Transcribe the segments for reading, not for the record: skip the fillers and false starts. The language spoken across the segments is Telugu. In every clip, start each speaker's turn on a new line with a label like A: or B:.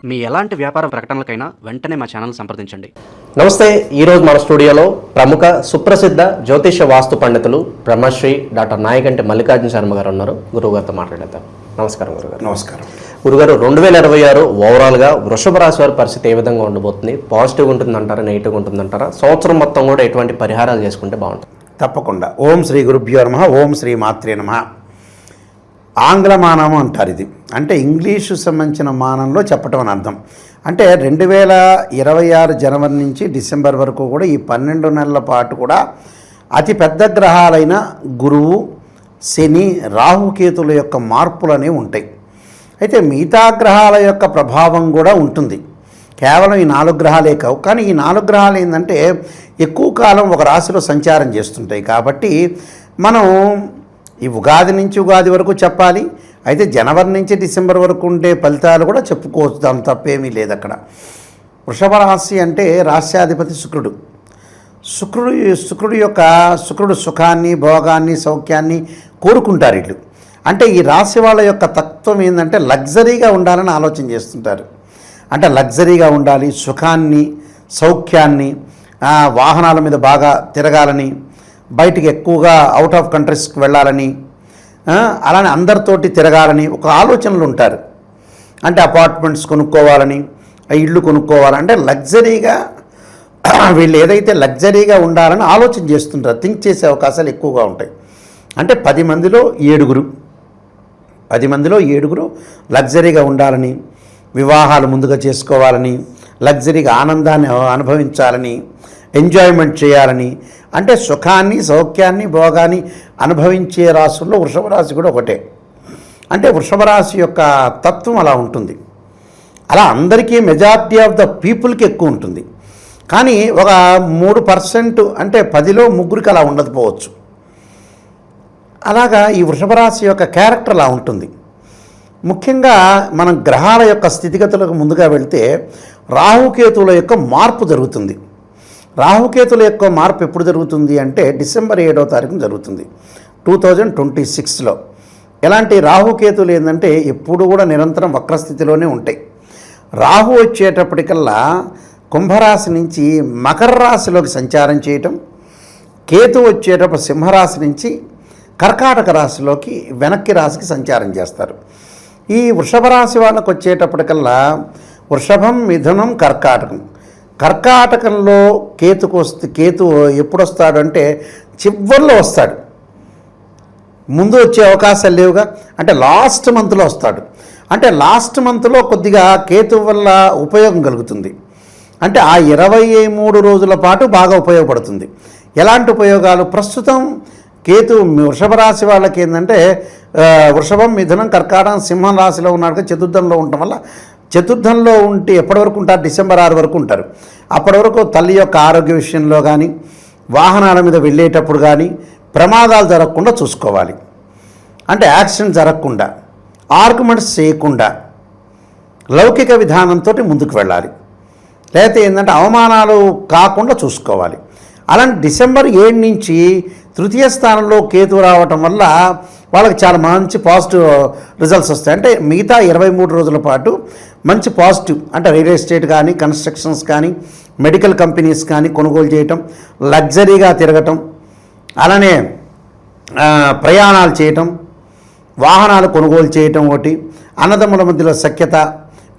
A: మీ ఎలాంటి వ్యాపార ప్రకటనలకైనా వెంటనే మా ఛానల్ సంప్రదించండి.
B: నమస్తే. ఈరోజు మన స్టూడియోలో ప్రముఖ సుప్రసిద్ధ జ్యోతిష వాస్తు పండితులు బ్రహ్మశ్రీ డాక్టర్ నాయకంటి మల్లికార్జున శర్మ గారు ఉన్నారు. గురువుగారితో మాట్లాడేద్దాం. నమస్కారం గురుగారు.
C: నమస్కారం
B: గురుగారు. 2026 ఓవరాల్గా వృషభ రాశి వారి పరిస్థితి ఏ విధంగా ఉండబోతుంది? పాజిటివ్గా ఉంటుందంటారా, నెగిటివ్గా ఉంటుందంటారా? సంవత్సరం మొత్తం కూడా ఎటువంటి పరిహారాలు చేసుకుంటే బాగుంటుంది?
C: తప్పకుండా. ఓం శ్రీ గురుభ్యో నమః. ఓం శ్రీ మాత్రే నమః. ఆంగ్ల మానము అంటారు. ఇది అంటే ఇంగ్లీషు సంబంధించిన మానంలో చెప్పటం అని అర్థం. అంటే 2026 జనవరి నుంచి డిసెంబర్ వరకు కూడా ఈ 12 నెలల పాటు కూడా అతి పెద్ద గ్రహాలైన గురువు, శని, రాహుకేతుల యొక్క మార్పులు అనేవి ఉంటాయి. అయితే మిగతా గ్రహాల యొక్క ప్రభావం కూడా ఉంటుంది. కేవలం ఈ 4 గ్రహాలే కావు. కానీ ఈ 4 గ్రహాలు ఏంటంటే ఎక్కువ కాలం ఒక రాశిలో సంచారం చేస్తుంటాయి. కాబట్టి మనం ఈ ఉగాది నుంచి ఉగాది వరకు చెప్పాలి. అయితే జనవరి నుంచి డిసెంబర్ వరకు ఉండే ఫలితాలు కూడా చెప్పుకోవచ్చు. దాని తప్పేమీ లేదు అక్కడ. వృషభ రాశి అంటే రాశ్యాధిపతి శుక్రుడు. శుక్రుడు సుఖాన్ని, భోగాన్ని, సౌఖ్యాన్ని కోరుకుంటారు వీళ్ళు. అంటే ఈ రాశి వాళ్ళ యొక్క తత్వం ఏంటంటే లగ్జరీగా ఉండాలని ఆలోచన చేస్తుంటారు. అంటే లగ్జరీగా ఉండాలి, సుఖాన్ని, సౌఖ్యాన్ని, వాహనాల మీద బాగా తిరగాలని, బయటికి ఎక్కువగా అవుట్ ఆఫ్ కంట్రీస్కి వెళ్ళాలని, అలానే అందరితోటి తిరగాలని ఒక ఆలోచనలు ఉంటారు. అంటే అపార్ట్మెంట్స్ కొనుక్కోవాలని, ఇళ్ళు కొనుక్కోవాలని, అంటే లగ్జరీగా వీళ్ళు ఏదైతే లగ్జరీగా ఉండాలని ఆలోచన చేస్తుంటారు. థింక్ చేసే అవకాశాలు ఎక్కువగా ఉంటాయి. అంటే 10 మందిలో 7 లగ్జరీగా ఉండాలని, వివాహాలు ముందుగా చేసుకోవాలని, లగ్జరీగా ఆనందాన్ని అనుభవించాలని, ఎంజాయ్మెంట్ చేయాలని, అంటే సుఖాన్ని, సౌఖ్యాన్ని, భోగాన్ని అనుభవించే రాశుల్లో వృషభ రాశి కూడా ఒకటే. అంటే వృషభ రాశి యొక్క తత్వం అలా ఉంటుంది. అలా అందరికీ మెజారిటీ ఆఫ్ ద పీపుల్కి ఎక్కువ ఉంటుంది. కానీ ఒక 3% అంటే 10లో 3కి అలా ఉండకపోవచ్చు. అలాగా ఈ వృషభ రాశి యొక్క క్యారెక్టర్ అలా ఉంటుంది. ముఖ్యంగా మనం గ్రహాల యొక్క స్థితిగతులకు ముందుగా వెళితే రాహుకేతువుల యొక్క మార్పు జరుగుతుంది. రాహుకేతుల యొక్క మార్పు ఎప్పుడు జరుగుతుంది అంటే డిసెంబర్ 7వ తారీఖున జరుగుతుంది 2026లో. ఎలాంటి రాహుకేతులు ఏంటంటే ఎప్పుడు కూడా నిరంతరం వక్రస్థితిలోనే ఉంటాయి. రాహు వచ్చేటప్పటికల్లా కుంభరాశి నుంచి మకర రాశిలోకి సంచారం చేయటం, కేతు వచ్చేటప్పుడు సింహరాశి నుంచి కర్కాటక రాశిలోకి వెనక్కి రాశికి సంచారం చేస్తారు. ఈ వృషభ రాశి వాళ్ళకు వచ్చేటప్పటికల్లా వృషభం, మిథునం, కర్కాటకంలో కేతు ఎప్పుడు వస్తాడు అంటే చివరిలో వస్తాడు. ముందు వచ్చే అవకాశాలు లేవుగా. అంటే లాస్ట్ మంత్లో వస్తాడు. అంటే లాస్ట్ మంత్లో కొద్దిగా కేతు వల్ల ఉపయోగం కలుగుతుంది. అంటే ఆ 23 రోజుల పాటు బాగా ఉపయోగపడుతుంది. ఎలాంటి ఉపయోగాలు? ప్రస్తుతం కేతు వృషభ రాశి వాళ్ళకి ఏంటంటే వృషభం, మిథునం, కర్కాటకం, సింహం రాశిలో ఉన్నాడు. చతుర్థంలో ఉండటం వల్ల చతుర్థంలో ఉంటే ఎప్పటి వరకు ఉంటారు? డిసెంబర్ 6 వరకు ఉంటారు. అప్పటి వరకు తల్లి యొక్క ఆరోగ్య విషయంలో కానీ, వాహనాల మీద వెళ్ళేటప్పుడు కానీ ప్రమాదాలు జరగకుండా చూసుకోవాలి. అంటే యాక్సిడెంట్ జరగకుండా, ఆర్గ్యుమెంట్స్ చేయకుండా లౌకిక విధానంతో ముందుకు వెళ్ళాలి. లేకపోతే ఏంటంటే అవమానాలు కాకుండా చూసుకోవాలి. అలాంటి డిసెంబర్ 7 నుంచి తృతీయ స్థానంలో కేతు రావటం వల్ల వాళ్ళకి చాలా మంచి పాజిటివ్ రిజల్ట్స్ వస్తాయి. అంటే మిగతా 23 రోజుల పాటు మంచి పాజిటివ్, అంటే రియల్ ఎస్టేట్ కానీ, కన్స్ట్రక్షన్స్ కానీ, మెడికల్ కంపెనీస్ కానీ కొనుగోలు చేయటం, లగ్జరీగా తిరగటం, అలానే ప్రయాణాలు చేయటం, వాహనాలు కొనుగోలు చేయటం, ఒకటి అన్నదమ్ముల మధ్యలో సఖ్యత,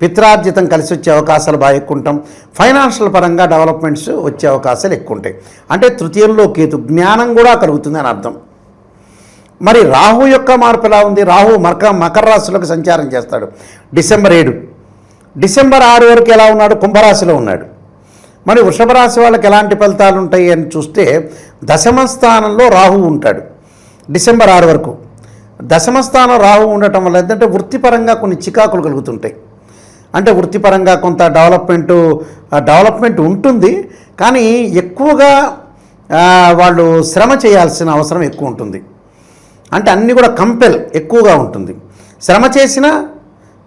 C: పిత్రార్జితం కలిసి వచ్చే అవకాశాలు బాగా ఎక్కువ ఉంటాం. ఫైనాన్షియల్ పరంగా డెవలప్మెంట్స్ వచ్చే అవకాశాలు ఎక్కువ ఉంటాయి. అంటే తృతీయంలో కేతు, జ్ఞానం కూడా కలుగుతుంది అని అర్థం. మరి రాహు యొక్క మార్పు ఎలా ఉంది? రాహు మకర రాశిలోకి సంచారం చేస్తాడు డిసెంబర్ 7. డిసెంబర్ 6 వరకు ఎలా ఉన్నాడు? కుంభరాశిలో ఉన్నాడు. మరి వృషభ రాశి వాళ్ళకి ఎలాంటి ఫలితాలు ఉంటాయి అని చూస్తే దశమ స్థానంలో రాహు ఉంటాడు డిసెంబర్ 6 వరకు. దశమ స్థానం రాహు ఉండటం వల్ల ఏంటంటే వృత్తిపరంగా కొన్ని చికాకులు కలుగుతుంటాయి. అంటే వృత్తిపరంగా కొంత డెవలప్మెంట్ ఉంటుంది. కానీ ఎక్కువగా వాళ్ళు శ్రమ చేయాల్సిన అవసరం ఎక్కువ ఉంటుంది. అంటే అన్నీ కూడా ఎక్కువగా ఉంటుంది. శ్రమ చేసినా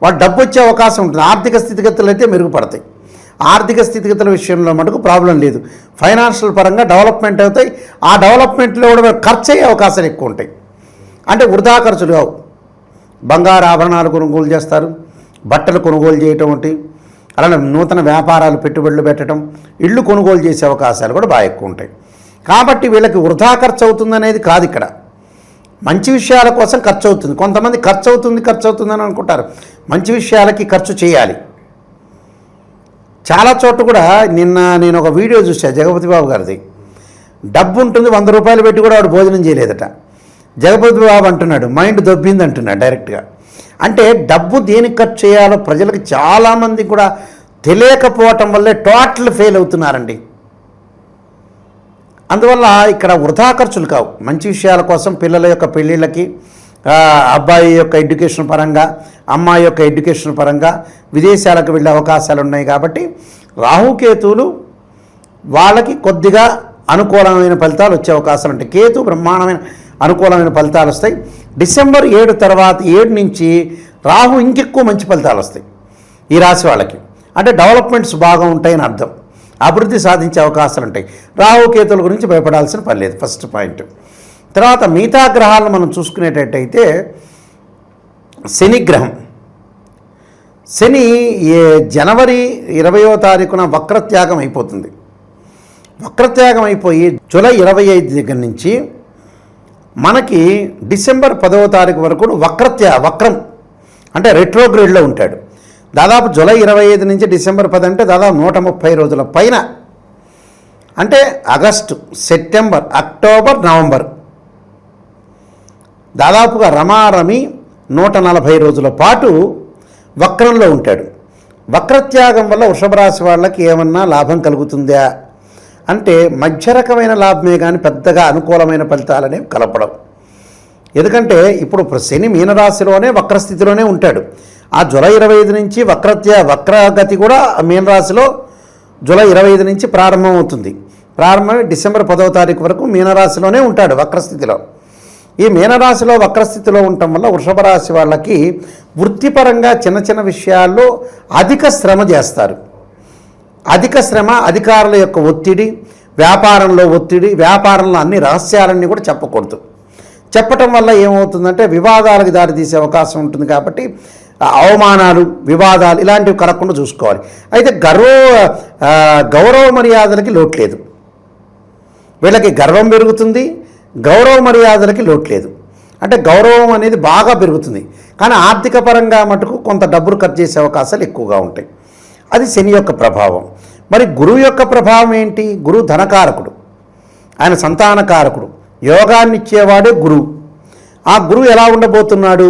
C: వాళ్ళు డబ్బు వచ్చే అవకాశం ఉంటుంది. ఆర్థిక స్థితిగతులు అయితే మెరుగుపడతాయి. ఆర్థిక స్థితిగతుల విషయంలో మటుకు ప్రాబ్లం లేదు. ఫైనాన్షియల్ పరంగా డెవలప్మెంట్ అవుతాయి. ఆ డెవలప్మెంట్లో కూడా ఖర్చు అయ్యే అవకాశాలు ఎక్కువ ఉంటాయి. అంటే వృధా ఖర్చులు కావు. బంగారు ఆభరణాలు కొనుగోలు చేస్తారు, బట్టలు కొనుగోలు చేయటం ఒకటి, అలానే నూతన వ్యాపారాలు పెట్టుబడులు పెట్టడం, ఇళ్ళు కొనుగోలు చేసే అవకాశాలు కూడా బాగా ఎక్కువ ఉంటాయి. కాబట్టి వీళ్ళకి వృధా ఖర్చు అవుతుందనేది కాదు, ఇక్కడ మంచి విషయాల కోసం ఖర్చు అవుతుంది. కొంతమంది ఖర్చు అవుతుందని అనుకుంటారు. మంచి విషయాలకి ఖర్చు చేయాలి. చాలా చోట్ల కూడా నిన్న నేను ఒక వీడియో చూశాను జగపతి బాబు గారిది. డబ్బు ఉంటుంది, 100 రూపాయలు పెట్టి కూడా వాడు భోజనం చేయలేదట. జగపతి బాబు అంటున్నాడు మైండ్ దొబ్బింది అంటున్నాడు డైరెక్ట్గా. అంటే డబ్బు దేనికి ఖర్చు చేయాలో ప్రజలకు చాలామంది కూడా తెలియకపోవటం వల్లే టోటల్ ఫెయిల్ అవుతున్నారండి. అందువల్ల ఇక్కడ వృధా ఖర్చులు కావు. మంచి విషయాల కోసం పిల్లల యొక్క పెళ్ళిళ్ళకి, అబ్బాయి యొక్క ఎడ్యుకేషన్ పరంగా, అమ్మాయి యొక్క ఎడ్యుకేషన్ పరంగా విదేశాలకు వెళ్ళే అవకాశాలు ఉన్నాయి. కాబట్టి రాహుకేతువులు వాళ్ళకి కొద్దిగా అనుకూలమైన ఫలితాలు వచ్చే అవకాశాలు ఉంటాయి. కేతు బ్రహ్మాండమైన అనుకూలమైన ఫలితాలు వస్తాయి. డిసెంబర్ 7 తర్వాత 7 నుంచి రాహు ఇంకెక్కువ మంచి ఫలితాలు వస్తాయి ఈ రాశి వాళ్ళకి. అంటే డెవలప్మెంట్స్ బాగా ఉంటాయని అర్థం. అభివృద్ధి సాధించే అవకాశాలు ఉంటాయి. రాహుకేతుల గురించి భయపడాల్సిన పని లేదు, ఫస్ట్ పాయింట్. తర్వాత మిగతా గ్రహాలను మనం చూసుకునేటట్టయితే శని గ్రహం, శని జనవరి 20వ తారీఖున వక్రత్యాగం అయిపోతుంది. వక్రత్యాగం అయిపోయి జూలై 25 దగ్గర నుంచి మనకి డిసెంబర్ 10వ తారీఖు వరకు వక్రం అంటే రెట్రోగ్రేడ్లో ఉంటాడు. దాదాపు జూలై 25 నుంచి డిసెంబర్ 10 అంటే దాదాపు 130 రోజుల పైన. అంటే ఆగస్టు, సెప్టెంబర్, అక్టోబర్, నవంబర్ దాదాపుగా రమారమి 140 రోజుల పాటు వక్రంలో ఉంటాడు. వక్రత్యాగం వల్ల వృషభ రాశి వాళ్ళకి ఏమన్నా లాభం కలుగుతుందా అంటే మధ్య రకమైన లాభమే కానీ పెద్దగా అనుకూలమైన ఫలితాలనేవి కలపడం. ఎందుకంటే ఇప్పుడు శని మీనరాశిలోనే వక్రస్థితిలోనే ఉంటాడు. ఆ జూలై 25 నుంచి వక్రగతి కూడా మీనరాశిలో జూలై 25 నుంచి ప్రారంభమవుతుంది. ప్రారంభమై డిసెంబర్ 10వ తారీఖు వరకు మీనరాశిలోనే ఉంటాడు వక్రస్థితిలో. ఈ మీనరాశిలో వక్రస్థితిలో ఉండటం వల్ల వృషభ రాశి వాళ్ళకి వృత్తిపరంగా చిన్న చిన్న విషయాల్లో అధిక శ్రమ చేస్తారు. అధిక శ్రమ, అధికారుల యొక్క ఒత్తిడి, వ్యాపారంలో ఒత్తిడి, వ్యాపారంలో అన్ని రహస్యాలన్నీ కూడా చెప్పకూడదు. చెప్పటం వల్ల ఏమవుతుందంటే వివాదాలకు దారితీసే అవకాశం ఉంటుంది. కాబట్టి అవమానాలు, వివాదాలు ఇలాంటివి కలగకుండా చూసుకోవాలి. అయితే గౌరవ మర్యాదలకి లోటు లేదు. వీళ్ళకి గర్వం పెరుగుతుంది, గౌరవ మర్యాదలకి లోటు లేదు. అంటే గౌరవం అనేది బాగా పెరుగుతుంది. కానీ ఆర్థిక పరంగా మటుకు కొంత డబ్బులు ఖర్చు చేసే అవకాశాలు ఎక్కువగా ఉంటాయి. అది శని యొక్క ప్రభావం. మరి గురువు యొక్క ప్రభావం ఏంటి? గురువు ధనకారకుడు, ఆయన సంతానకారకుడు, యోగాన్ని ఇచ్చేవాడే గురువు. ఆ గురువు ఎలా ఉండబోతున్నాడు?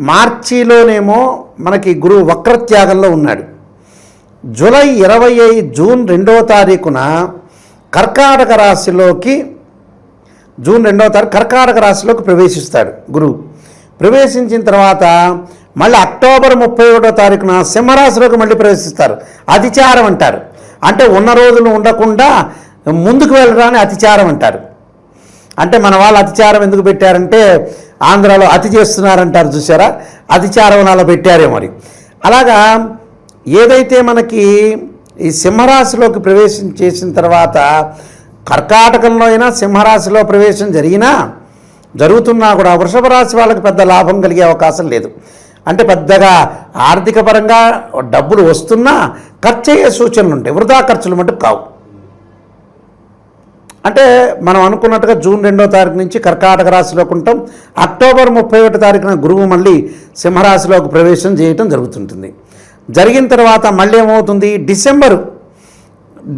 C: మార్చిలోనేమో మనకి గురువు వక్రత్యాగంలో ఉన్నాడు. జూలై 25 జూన్ 2వ తారీఖున కర్కాటక రాశిలోకి కర్కాటక రాశిలోకి ప్రవేశిస్తాడు గురువు. ప్రవేశించిన తర్వాత మళ్ళీ అక్టోబర్ 31వ తారీఖున సింహరాశిలోకి మళ్ళీ ప్రవేశిస్తారు. అతిచారం అంటారు. అంటే ఉన్న రోజులు ఉండకుండా ముందుకు వెళ్ళడాన్ని అతిచారం అంటారు. అంటే మన వాళ్ళు అతిచారం ఎందుకు పెట్టారంటే ఆంధ్రాలో అతి చేస్తున్నారంటారు చూసారా, అతిచారం అలా పెట్టారే మరి. అలాగా ఏదైతే మనకి ఈ సింహరాశిలోకి ప్రవేశం చేసిన తర్వాత కర్కాటకంలో అయినా సింహరాశిలో ప్రవేశం జరుగుతున్నా కూడా వృషభ రాశి వాళ్ళకి పెద్ద లాభం కలిగే అవకాశం లేదు. అంటే పెద్దగా ఆర్థిక పరంగా డబ్బులు వస్తున్నా ఖర్చు అయ్యే సూచనలు ఉంటాయి, వృధా ఖర్చులు మటుకు కావు. అంటే మనం అనుకున్నట్టుగా జూన్ 2వ తారీఖు నుంచి కర్కాటక రాశిలోకి ఉంటాం. అక్టోబర్ 31వ తారీఖున గురువు మళ్ళీ సింహరాశిలోకి ప్రవేశం చేయటం జరుగుతుంటుంది. జరిగిన తర్వాత మళ్ళీ ఏమవుతుంది?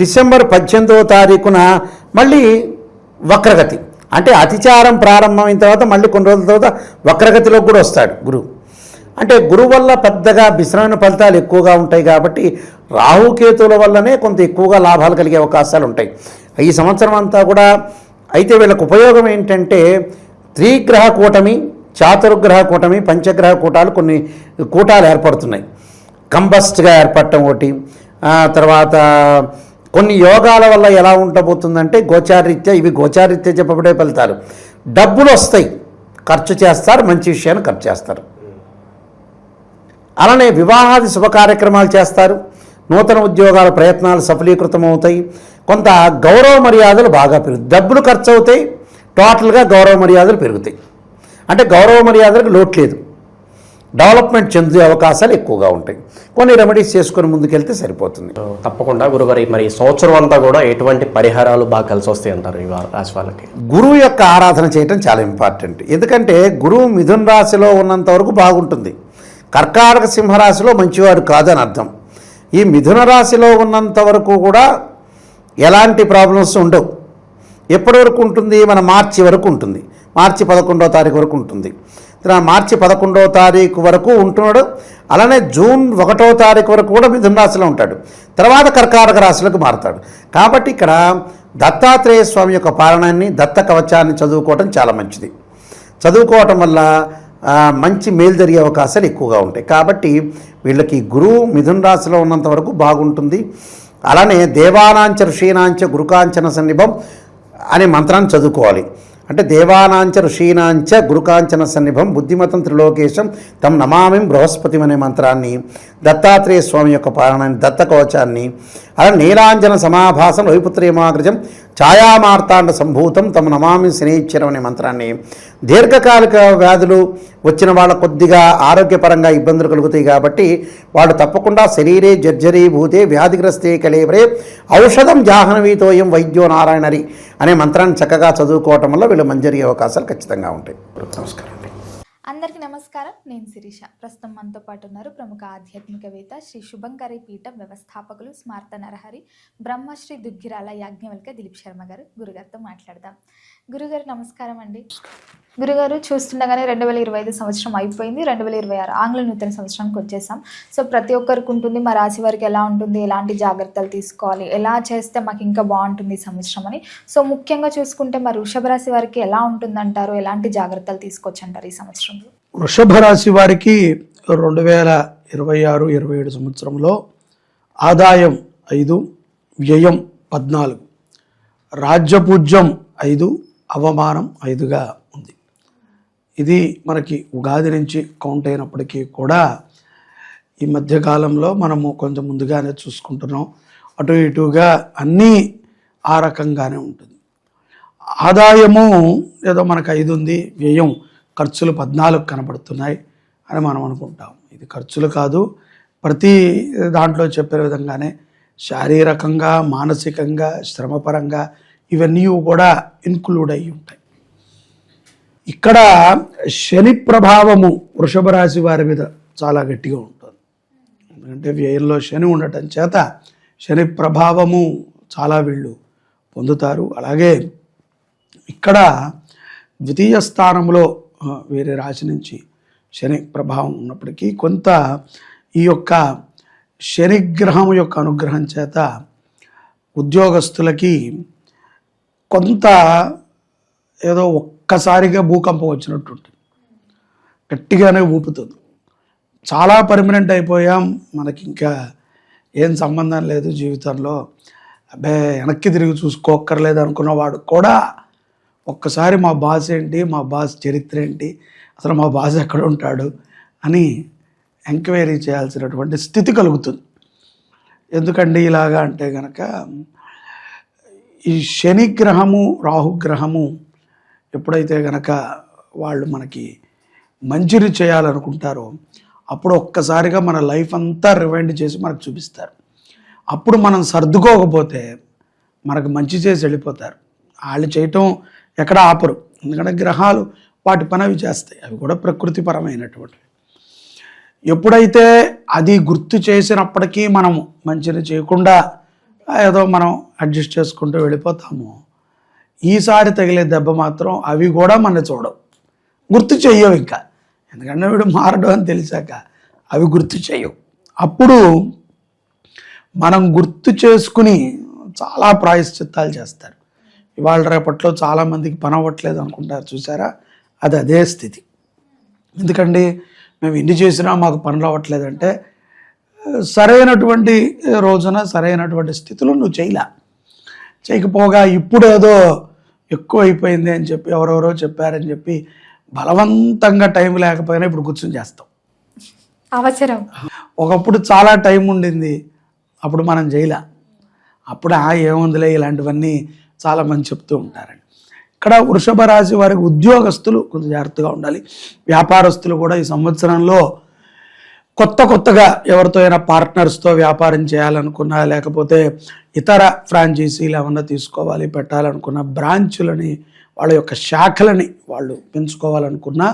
C: డిసెంబర్ 18వ తారీఖున మళ్ళీ వక్రగతి. అంటే అతిచారం ప్రారంభమైన తర్వాత మళ్ళీ కొన్ని రోజుల తర్వాత వక్రగతిలోకి కూడా వస్తాడు గురువు. అంటే గురువు వల్ల పెద్దగా మిశ్రమైన ఫలితాలు ఎక్కువగా ఉంటాయి. కాబట్టి రాహుకేతువుల వల్లనే కొంత ఎక్కువగా లాభాలు కలిగే అవకాశాలు ఉంటాయి ఈ సంవత్సరం అంతా కూడా. అయితే వీళ్ళకు ఉపయోగం ఏంటంటే త్రిగ్రహ కూటమి, చాతుర్గ్రహ కూటమి, పంచగ్రహ కూటాలు కొన్ని కూటాలు ఏర్పడుతున్నాయి. కంబస్ట్గా ఏర్పడటం ఒకటి. తర్వాత కొన్ని యోగాల వల్ల ఎలా ఉండబోతుందంటే గోచారీత్యా, ఇవి గోచారీత్యా చెప్పబడే ఫలితాలు. డబ్బులు వస్తాయి, ఖర్చు చేస్తారు, మంచి విషయాన్ని ఖర్చు చేస్తారు. అలానే వివాహాది శుభ కార్యక్రమాలు చేస్తారు. నూతన ఉద్యోగాల ప్రయత్నాలు సఫలీకృతం అవుతాయి. కొంత గౌరవ మర్యాదలు బాగా పెరుగుతాయి. డబ్బులు ఖర్చు అవుతాయి, టోటల్గా గౌరవ మర్యాదలు పెరుగుతాయి. అంటే గౌరవ మర్యాదలకు లోటు లేదు. డెవలప్మెంట్ చెందే అవకాశాలు ఎక్కువగా ఉంటాయి. కొన్ని రెమెడీస్ చేసుకొని ముందుకెళ్తే సరిపోతుంది.
B: తప్పకుండా గురుగారు, మరి ఈ సంవత్సరం అంతా కూడా ఎటువంటి పరిహారాలు బాగా కలిసి వస్తాయి అంటారు ఈ రాశి వాళ్ళకి?
C: గురువు యొక్క ఆరాధన చేయటం చాలా ఇంపార్టెంట్. ఎందుకంటే గురువు మిథున రాశిలో ఉన్నంత వరకు బాగుంటుంది. కర్కాటక సింహరాశిలో మంచివాడు కాదని అర్థం. ఈ మిథున రాశిలో ఉన్నంత వరకు కూడా ఎలాంటి ప్రాబ్లమ్స్ ఉండవు. ఎప్పటి వరకు ఉంటుంది? మన మార్చి వరకు ఉంటుంది. మార్చి 11వ తారీఖు వరకు ఉంటుంది. మార్చి 11వ తారీఖు వరకు ఉంటున్నాడు. అలానే జూన్ 1వ తారీఖు వరకు కూడా మిథున రాశిలో ఉంటాడు. తర్వాత కర్కాటక రాశిలోకి మారుతాడు. కాబట్టి ఇక్కడ దత్తాత్రేయ స్వామి యొక్క పారాయణాన్ని, దత్త కవచాన్ని చదువుకోవటం చాలా మంచిది. చదువుకోవటం వల్ల మంచి మేలు జరిగే అవకాశాలు ఎక్కువగా ఉంటాయి. కాబట్టి వీళ్ళకి గురువు మిథున రాశిలో ఉన్నంత వరకు బాగుంటుంది. అలానే దేవానాంచ ఋషీనాంచ గురుకాంచన సన్నిభం అనే మంత్రాన్ని చదువుకోవాలి. అంటే దేవానాంచ ఋషీనాంచ గురుకాంచన సన్నిభం బుద్ధిమతం త్రిలోకేశం తం నమామిం బృహస్పతిం అనే మంత్రాన్ని, దత్తాత్రేయ స్వామి యొక్క పారాయణాన్ని, దత్త కవచాన్ని, అలా నీలాంజన సమాభాసం వైపుత్రేమాగ్రజం ఛాయామార్తాండ సంభూతం తమ నమామి శనీశ్వరం అనే మంత్రాన్ని, దీర్ఘకాలిక వ్యాధులు వచ్చిన వాళ్ళ కొద్దిగా ఆరోగ్యపరంగా ఇబ్బందులు కలుగుతాయి కాబట్టి వాళ్ళు తప్పకుండా శరీరే జర్జరీభూతే వ్యాధిగ్రస్తే కలేవరే ఔషధం జాహ్నవీతోయం వైద్యో నారాయణరి అనే మంత్రాన్ని చక్కగా చదువుకోవటం వల్ల వీళ్ళు మంచి జరిగే అవకాశాలు ఖచ్చితంగా ఉంటాయి. నమస్కారం.
D: అందరికీ నమస్కారం. నేను శిరీష. ప్రస్తుతం మనతో పాటు ఉన్నారు ప్రముఖ ఆధ్యాత్మికవేత్త, శ్రీ శుభంకరి పీఠం వ్యవస్థాపకులు, స్మార్త నరహరి బ్రహ్మశ్రీ దుగ్గిరాల యాజ్ఞవల్క్య దిలీప్ శర్మ గారు. గురుగారితో మాట్లాడదాం. గురుగారు నమస్కారం అండి. గురుగారు, చూస్తుండగానే 2025 సంవత్సరం అయిపోయింది. 2026 ఆంగ్ల నూతన సంవత్సరానికి వచ్చేసాం. సో ప్రతి ఒక్కరికి ఉంటుంది, మా రాశి వారికి ఎలా ఉంటుంది, ఎలాంటి జాగ్రత్తలు తీసుకోవాలి, ఎలా చేస్తే మాకు ఇంకా బాగుంటుంది ఈ సంవత్సరం అని. సో ముఖ్యంగా చూసుకుంటే మరి వృషభ రాశి వారికి ఎలా ఉంటుందంటారు, ఎలాంటి జాగ్రత్తలు తీసుకోవచ్చు అంటారు ఈ సంవత్సరంలో?
E: వృషభ రాశి వారికి 2026-27 సంవత్సరంలో ఆదాయం 5, వ్యయం 14, రాజ్యపూజ్యం 5, అవమానం 5గా ఉంది. ఇది మనకి ఉగాది నుంచి కౌంట్ అయినప్పటికీ కూడా ఈ మధ్యకాలంలో మనము కొంచెం ముందుగానే చూసుకుంటున్నాం. అటు ఇటుగా అన్నీ ఆ రకంగానే ఉంటుంది. ఆదాయము ఏదో మనకు 5 ఉంది, వ్యయం ఖర్చులు 14 కనబడుతున్నాయి అని మనం అనుకుంటాం. ఇది ఖర్చులు కాదు, ప్రతి దాంట్లో చెప్పే విధంగానే శారీరకంగా, మానసికంగా, శ్రమపరంగా ఇవన్నీ కూడా ఇన్క్లూడ్ అయ్యి ఉంటాయి. ఇక్కడ శని ప్రభావము వృషభ రాశి వారి మీద చాలా గట్టిగా ఉంటుంది. ఎందుకంటే వ్యయంలో శని ఉండటం చేత శని ప్రభావము చాలా వీళ్ళు పొందుతారు. అలాగే ఇక్కడ ద్వితీయ స్థానంలో వేరే రాశి నుంచి శని ప్రభావం ఉన్నప్పటికీ కొంత ఈ యొక్క శనిగ్రహం యొక్క అనుగ్రహం చేత ఉద్యోగస్తులకి కొంత ఏదో ఒక్కసారిగా భూకంపం వచ్చినట్టు ఉంటుంది, గట్టిగానే ఊపుతుంది. చాలా పర్మనెంట్ అయిపోయాం, మనకి ఇంకా ఏం సంబంధం లేదు జీవితంలో, అబ్బే వెనక్కి తిరిగి చూసుకోక్కర్లేదు అనుకున్నవాడు కూడా ఒక్కసారి మా బాస్ ఏంటి, మా బాస్ చరిత్ర ఏంటి, అసలు మా బాస్ ఎక్కడ ఉంటాడు అని ఎంక్వైరీ చేయాల్సినటువంటి స్థితి కలుగుతుంది. ఎందుకండి ఇలాగా అంటే కనుక ఈ శనిగ్రహము, రాహుగ్రహము ఎప్పుడైతే కనుక వాళ్ళు మనకి మంచిని చేయాలనుకుంటారో అప్పుడు ఒక్కసారిగా మన లైఫ్ అంతా రివైండ్ చేసి మనకు చూపిస్తారు. అప్పుడు మనం సర్దుకోకపోతే మనకు మంచి చేసి వెళ్ళిపోతారు. వాళ్ళు చేయటం ఎక్కడ ఆపరు, ఎందుకంటే గ్రహాలు వాటి పని అవి చేస్తాయి, అవి కూడా ప్రకృతి పరమైనటువంటివి. ఎప్పుడైతే అది గుర్తు చేసినప్పటికీ మనం మంచిని చేయకుండా ఏదో మనం అడ్జస్ట్ చేసుకుంటూ వెళ్ళిపోతాము, ఈసారి తగిలే దెబ్బ మాత్రం అవి కూడా మన చూడవు, గుర్తు చెయ్యవు. ఇంకా ఎందుకంటే వీడు మారడం అని తెలిసాక అవి గుర్తు చేయవు. అప్పుడు మనం గుర్తు చేసుకుని చాలా ప్రాయశ్చిత్తాలు చేస్తారు. ఇవాళ రేపట్లో చాలామందికి పని అవ్వట్లేదు అనుకుంటారు, చూసారా, అది అదే స్థితి. ఎందుకండి మేము ఇన్ని చేసినా మాకు పనులు అవ్వట్లేదంటే సరైనటువంటి రోజున సరైనటువంటి స్థితిలో నువ్వు చేయకపోగా ఇప్పుడు ఏదో ఎక్కువ అయిపోయింది అని చెప్పి ఎవరెవరో చెప్పారని చెప్పి బలవంతంగా టైం లేకపోయినా ఇప్పుడు కూర్చొని చేస్తాం.
D: అవసరం
E: ఒకప్పుడు చాలా టైం ఉండింది, అప్పుడు మనం చేయలే. అప్పుడు ఏముందిలే ఇలాంటివన్నీ చాలామంది చెప్తూ ఉంటారండి. ఇక్కడ వృషభ రాశి వారికి ఉద్యోగస్తులు కొంచెం జాగ్రత్తగా ఉండాలి. వ్యాపారస్తులు కూడా ఈ సంవత్సరంలో కొత్తగా ఎవరితో అయినా పార్ట్నర్స్తో వ్యాపారం చేయాలనుకున్నా, లేకపోతే ఇతర ఫ్రాంచైజీలు ఏమన్నా తీసుకోవాలి పెట్టాలనుకున్న, బ్రాంచులని వాళ్ళ యొక్క శాఖలని వాళ్ళు పెంచుకోవాలనుకున్నా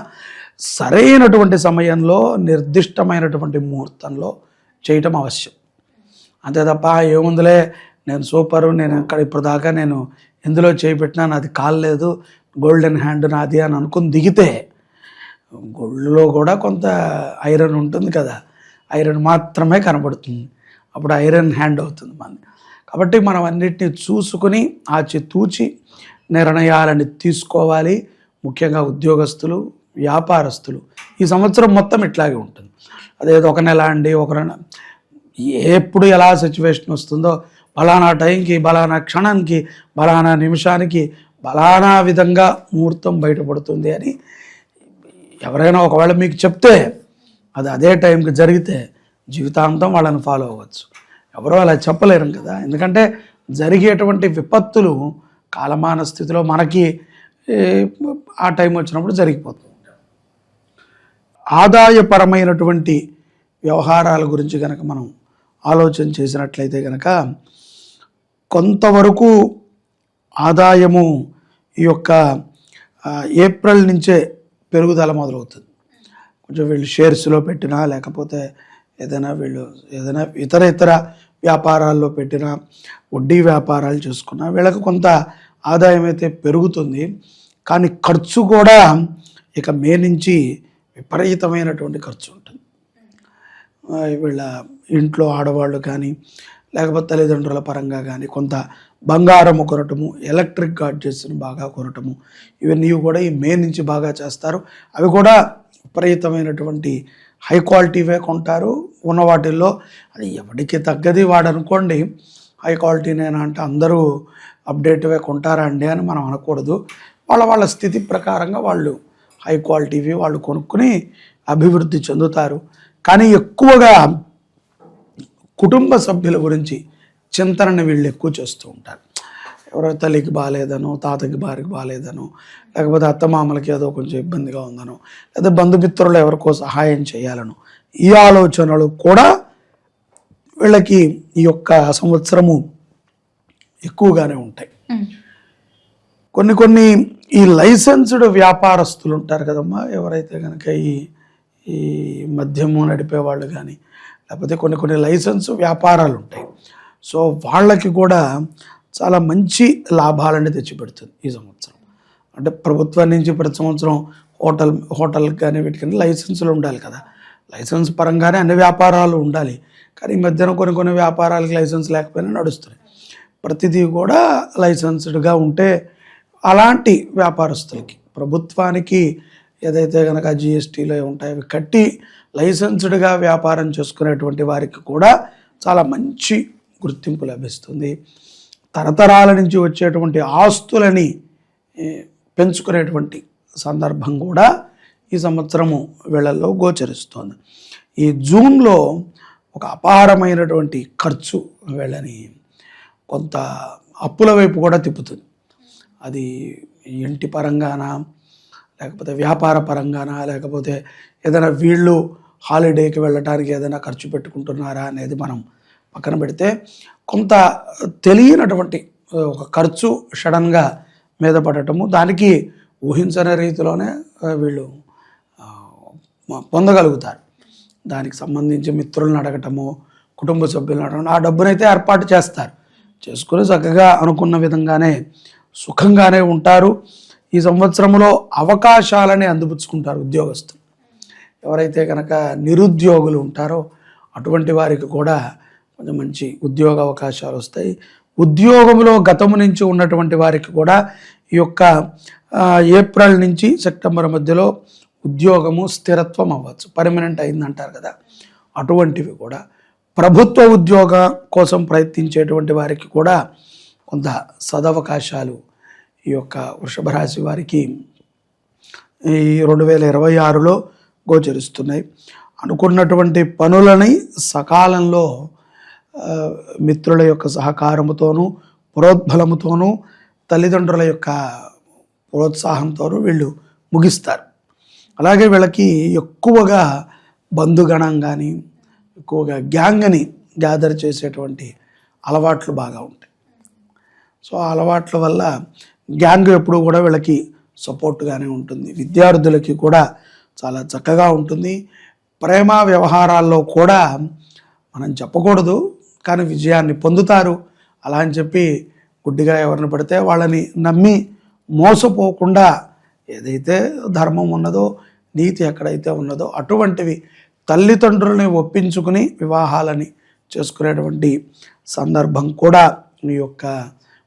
E: సరైనటువంటి సమయంలో నిర్దిష్టమైనటువంటి ముహూర్తంలో చేయటం అవశ్యం. అంతే తప్ప ఏముందిలే నేను సూపరు, నేను అక్కడ ఇప్పుడు దాకా నేను ఎందులో చేపెట్టినా నాది కాలేదు, గోల్డెన్ హ్యాండ్ నాది అని అనుకుని దిగితే గోల్డ్లో కూడా కొంత ఐరన్ ఉంటుంది కదా, ఐరన్ మాత్రమే కనబడుతుంది, అప్పుడు ఐరన్ హ్యాండ్ అవుతుంది మనది. కాబట్టి మనం అన్నిటిని చూసుకుని ఆచితూచి నిర్ణయాలని తీసుకోవాలి. ముఖ్యంగా ఉద్యోగస్తులు, వ్యాపారస్తులు ఈ సంవత్సరం మొత్తం ఇట్లాగే ఉంటుంది. అదేదో ఒక నెల అండి, ఎప్పుడు ఎలా సిచ్యువేషన్ వస్తుందో బలానా టైంకి, బలానా క్షణానికి, బలానా నిమిషానికి, బలానా విధంగా ముహూర్తం బయటపడుతుంది అని ఎవరైనా ఒకవేళ మీకు చెప్తే అది అదే టైంకి జరిగితే జీవితాంతం వాళ్ళని ఫాలో అవ్వచ్చు. ఎవరో అలా చెప్పలేరు కదా, ఎందుకంటే జరిగేటువంటి విపత్తులు కాలమాన స్థితిలో మనకి ఆ టైం వచ్చినప్పుడు జరిగిపోతుంది. ఆదాయపరమైనటువంటి వ్యవహారాల గురించి కనుక మనం ఆలోచన చేసినట్లయితే కనుక కొంతవరకు ఆదాయము ఈ యొక్క ఏప్రిల్ నుంచే పెరుగుదల మొదలవుతుంది. కొంచెం వీళ్ళు షేర్స్లో పెట్టినా, లేకపోతే ఏదైనా ఇతర వ్యాపారాల్లో పెట్టినా, వడ్డీ వ్యాపారాలు చేసుకున్నా వీళ్ళకి కొంత ఆదాయం అయితే పెరుగుతుంది. కానీ ఖర్చు కూడా ఇక మే నుంచి విపరీతమైనటువంటి ఖర్చు ఉంటుంది. వీళ్ళ ఇంట్లో ఆడవాళ్ళు కానీ, లేకపోతే తల్లిదండ్రుల పరంగా కానీ కొంత బంగారము కొనటము, ఎలక్ట్రిక్ గాడ్జెట్స్ని బాగా కొనటము, ఇవన్నీ కూడా ఈ మే నుంచి బాగా చేస్తారు. అవి కూడా విపరీతమైనటువంటి హై క్వాలిటీవే కొంటారు. ఉన్న వాటిల్లో అది ఎవరికి తగ్గది వాడు అనుకోండి, హై క్వాలిటీనేనా అంటే అందరూ అప్డేట్వే కొంటారా అండి అని మనం అనకూడదు. వాళ్ళ స్థితి ప్రకారంగా వాళ్ళు హై క్వాలిటీవి వాళ్ళు కొనుక్కుని అభివృద్ధి చెందుతారు. కానీ ఎక్కువగా కుటుంబ సభ్యుల గురించి చింతనని వీళ్ళు ఎక్కువ చేస్తూ ఉంటారు. ఎవరో తల్లికి బాగాలేదనో, తాతకి భార్యకి బాగాలేదనో, లేకపోతే అత్తమామలకి ఏదో కొంచెం ఇబ్బందిగా ఉందనో, లేదా బంధుమిత్రులు ఎవరికో సహాయం చేయాలనో ఈ ఆలోచనలు కూడా వీళ్ళకి ఈ యొక్క సంవత్సరము ఎక్కువగానే ఉంటాయి. కొన్ని ఈ లైసెన్స్డ్ వ్యాపారస్తులు ఉంటారు కదమ్మా, ఎవరైతే కనుక ఈ మద్యము నడిపే వాళ్ళు కానీ, లేకపోతే కొన్ని లైసెన్స్ వ్యాపారాలు ఉంటాయి. సో వాళ్ళకి కూడా చాలా మంచి లాభాలని తెచ్చిపెడుతుంది ఈ సంవత్సరం. అంటే ప్రభుత్వం నుంచి ప్రతి సంవత్సరం హోటల్కి కానీ వీటికన్నా లైసెన్సులు ఉండాలి కదా, లైసెన్స్ పరంగానే అన్ని వ్యాపారాలు ఉండాలి. కానీ ఈ మధ్యన కొన్ని వ్యాపారాలకు లైసెన్స్ లేకపోయినా నడుస్తున్నాయి. ప్రతిదీ కూడా లైసెన్స్డ్గా ఉంటే అలాంటి వ్యాపారస్తులకి, ప్రభుత్వానికి ఏదైతే కనుక జిఎస్టీలో ఉంటాయో అవి కట్టి లైసెన్స్డ్గా వ్యాపారం చేసుకునేటువంటి వారికి కూడా చాలా మంచి గుర్తింపు లభిస్తుంది. తరతరాల నుంచి వచ్చేటువంటి ఆస్తులని పెంచుకునేటువంటి సందర్భం కూడా ఈ సంవత్సరము వేళల్లో గోచరిస్తోంది. ఈ జూన్లో ఒక అపారమైనటువంటి ఖర్చు వీళ్ళని కొంత అప్పుల వైపు కూడా తిప్పుతుంది. అది ఇంటి పరంగానా, లేకపోతే వ్యాపార పరంగానా, లేకపోతే ఏదైనా వీళ్ళు హాలిడేకి వెళ్ళటానికి ఏదైనా ఖర్చు పెట్టుకుంటున్నారా అనేది మనం పక్కన పెడితే కొంత తెలియనటువంటి ఒక ఖర్చు సడన్గా మీద పడటము, దానికి ఊహించని రీతిలోనే వీళ్ళు పొందగలుగుతారు. దానికి సంబంధించి మిత్రులను అడగటము, కుటుంబ సభ్యులను అడగటం, ఆ డబ్బునైతే ఏర్పాటు చేస్తారు. చేసుకుని చక్కగా అనుకున్న విధంగానే సుఖంగానే ఉంటారు. ఈ సంవత్సరంలో అవకాశాలని అందిపుచ్చుకుంటారు ఉద్యోగస్తులు. ఎవరైతే కనుక నిరుద్యోగులు ఉంటారో అటువంటి వారికి కూడా కొంచెం మంచి ఉద్యోగ అవకాశాలు వస్తాయి. ఉద్యోగంలో గతము నుంచి ఉన్నటువంటి వారికి కూడా ఈ యొక్క ఏప్రిల్ నుంచి సెప్టెంబర్ మధ్యలో ఉద్యోగము స్థిరత్వం అవ్వచ్చు, పర్మనెంట్ అయిందంటారు కదా, అటువంటివి కూడా. ప్రభుత్వ ఉద్యోగం కోసం ప్రయత్నించేటువంటి వారికి కూడా కొంత సదవకాశాలు ఈ యొక్క వృషభ రాశి వారికి ఈ 2026లో గోచరిస్తున్నాయి. అనుకున్నటువంటి పనులని సకాలంలో మిత్రుల యొక్క సహకారముతోనూ, పురోద్బలముతోనూ, తల్లిదండ్రుల యొక్క ప్రోత్సాహంతో వీళ్ళు ముగిస్తారు. అలాగే వీళ్ళకి ఎక్కువగా బంధుగణం కానీ ఎక్కువగా గ్యాంగ్ని గ్యాదర్ చేసేటువంటి అలవాట్లు బాగా ఉంటాయి. సో ఆ అలవాట్ల వల్ల గ్యాంగ్ ఎప్పుడు కూడా వీళ్ళకి సపోర్ట్గానే ఉంటుంది. విద్యార్థులకి కూడా చాలా చక్కగా ఉంటుంది. ప్రేమ వ్యవహారాల్లో కూడా మనం చెప్పకూడదు, కానీ విజయాన్ని పొందుతారు. అలా అని చెప్పి గుడ్డిగా ఎవరిని పడితే వాళ్ళని నమ్మి మోసపోకుండా ఏదైతే ధర్మం ఉన్నదో, నీతి ఎక్కడైతే ఉన్నదో అటువంటివి తల్లిదండ్రులని ఒప్పించుకుని వివాహాలని చేసుకునేటువంటి సందర్భం కూడా ఈ యొక్క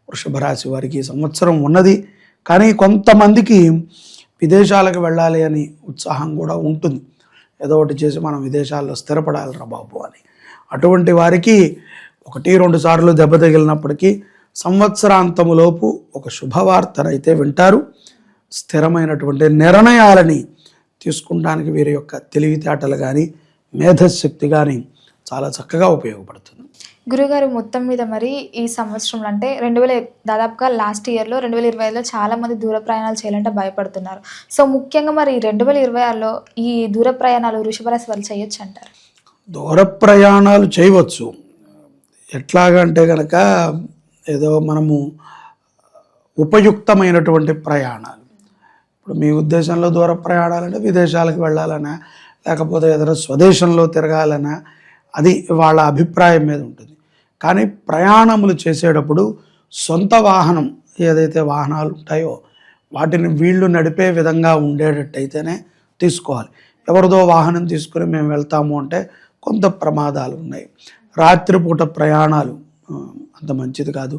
E: వృషభ రాశి వారికి సంవత్సరం ఉన్నది. కానీ కొంతమందికి విదేశాలకు వెళ్ళాలి అని ఉత్సాహం కూడా ఉంటుంది. ఏదో ఒకటి చేసి మనం విదేశాల్లో స్థిరపడాలిరా బాబు అని. అటువంటి వారికి 1-2 సార్లు దెబ్బ తగిలినప్పటికీ సంవత్సరాంతములోపు ఒక శుభవార్తనైతే వింటారు. స్థిరమైనటువంటి నిర్ణయాలని తీసుకుంటానికి వీరి యొక్క తెలివితేటలు కానీ మేధశక్తి కానీ చాలా చక్కగా ఉపయోగపడుతుంది.
D: గురుగారు మొత్తం మీద మరి ఈ సంవత్సరంలో అంటే దాదాపుగా లాస్ట్ ఇయర్లో 2020లో చాలా మంది దూర ప్రయాణాలు చేయాలంటే భయపడుతున్నారు. సో ముఖ్యంగా మరి 2026లో ఈ దూర ప్రయాణాలు వృషభ రాశి వాళ్ళు చేయొచ్చు అంటారు?
E: దూర ప్రయాణాలు చేయవచ్చు. ఎట్లాగంటే కనుక ఏదో మనము ఉపయుక్తమైనటువంటి ప్రయాణాలు. ఇప్పుడు మీ ఉద్దేశంలో దూర ప్రయాణాలంటే విదేశాలకు వెళ్ళాలనా, లేకపోతే ఏదైనా స్వదేశంలో తిరగాలనా, అది వాళ్ళ అభిప్రాయం మీద ఉంటుంది. కానీ ప్రయాణములు చేసేటప్పుడు సొంత వాహనం ఏదైతే వాహనాలు ఉంటాయో వాటిని వీళ్ళు నడిపే విధంగా ఉండేటట్టయితేనే తీసుకోవాలి. ఎవరిదో వాహనం తీసుకుని మేము వెళ్తాము అంటే కొంత ప్రమాదాలు ఉన్నాయి. రాత్రిపూట ప్రయాణాలు అంత మంచిది కాదు.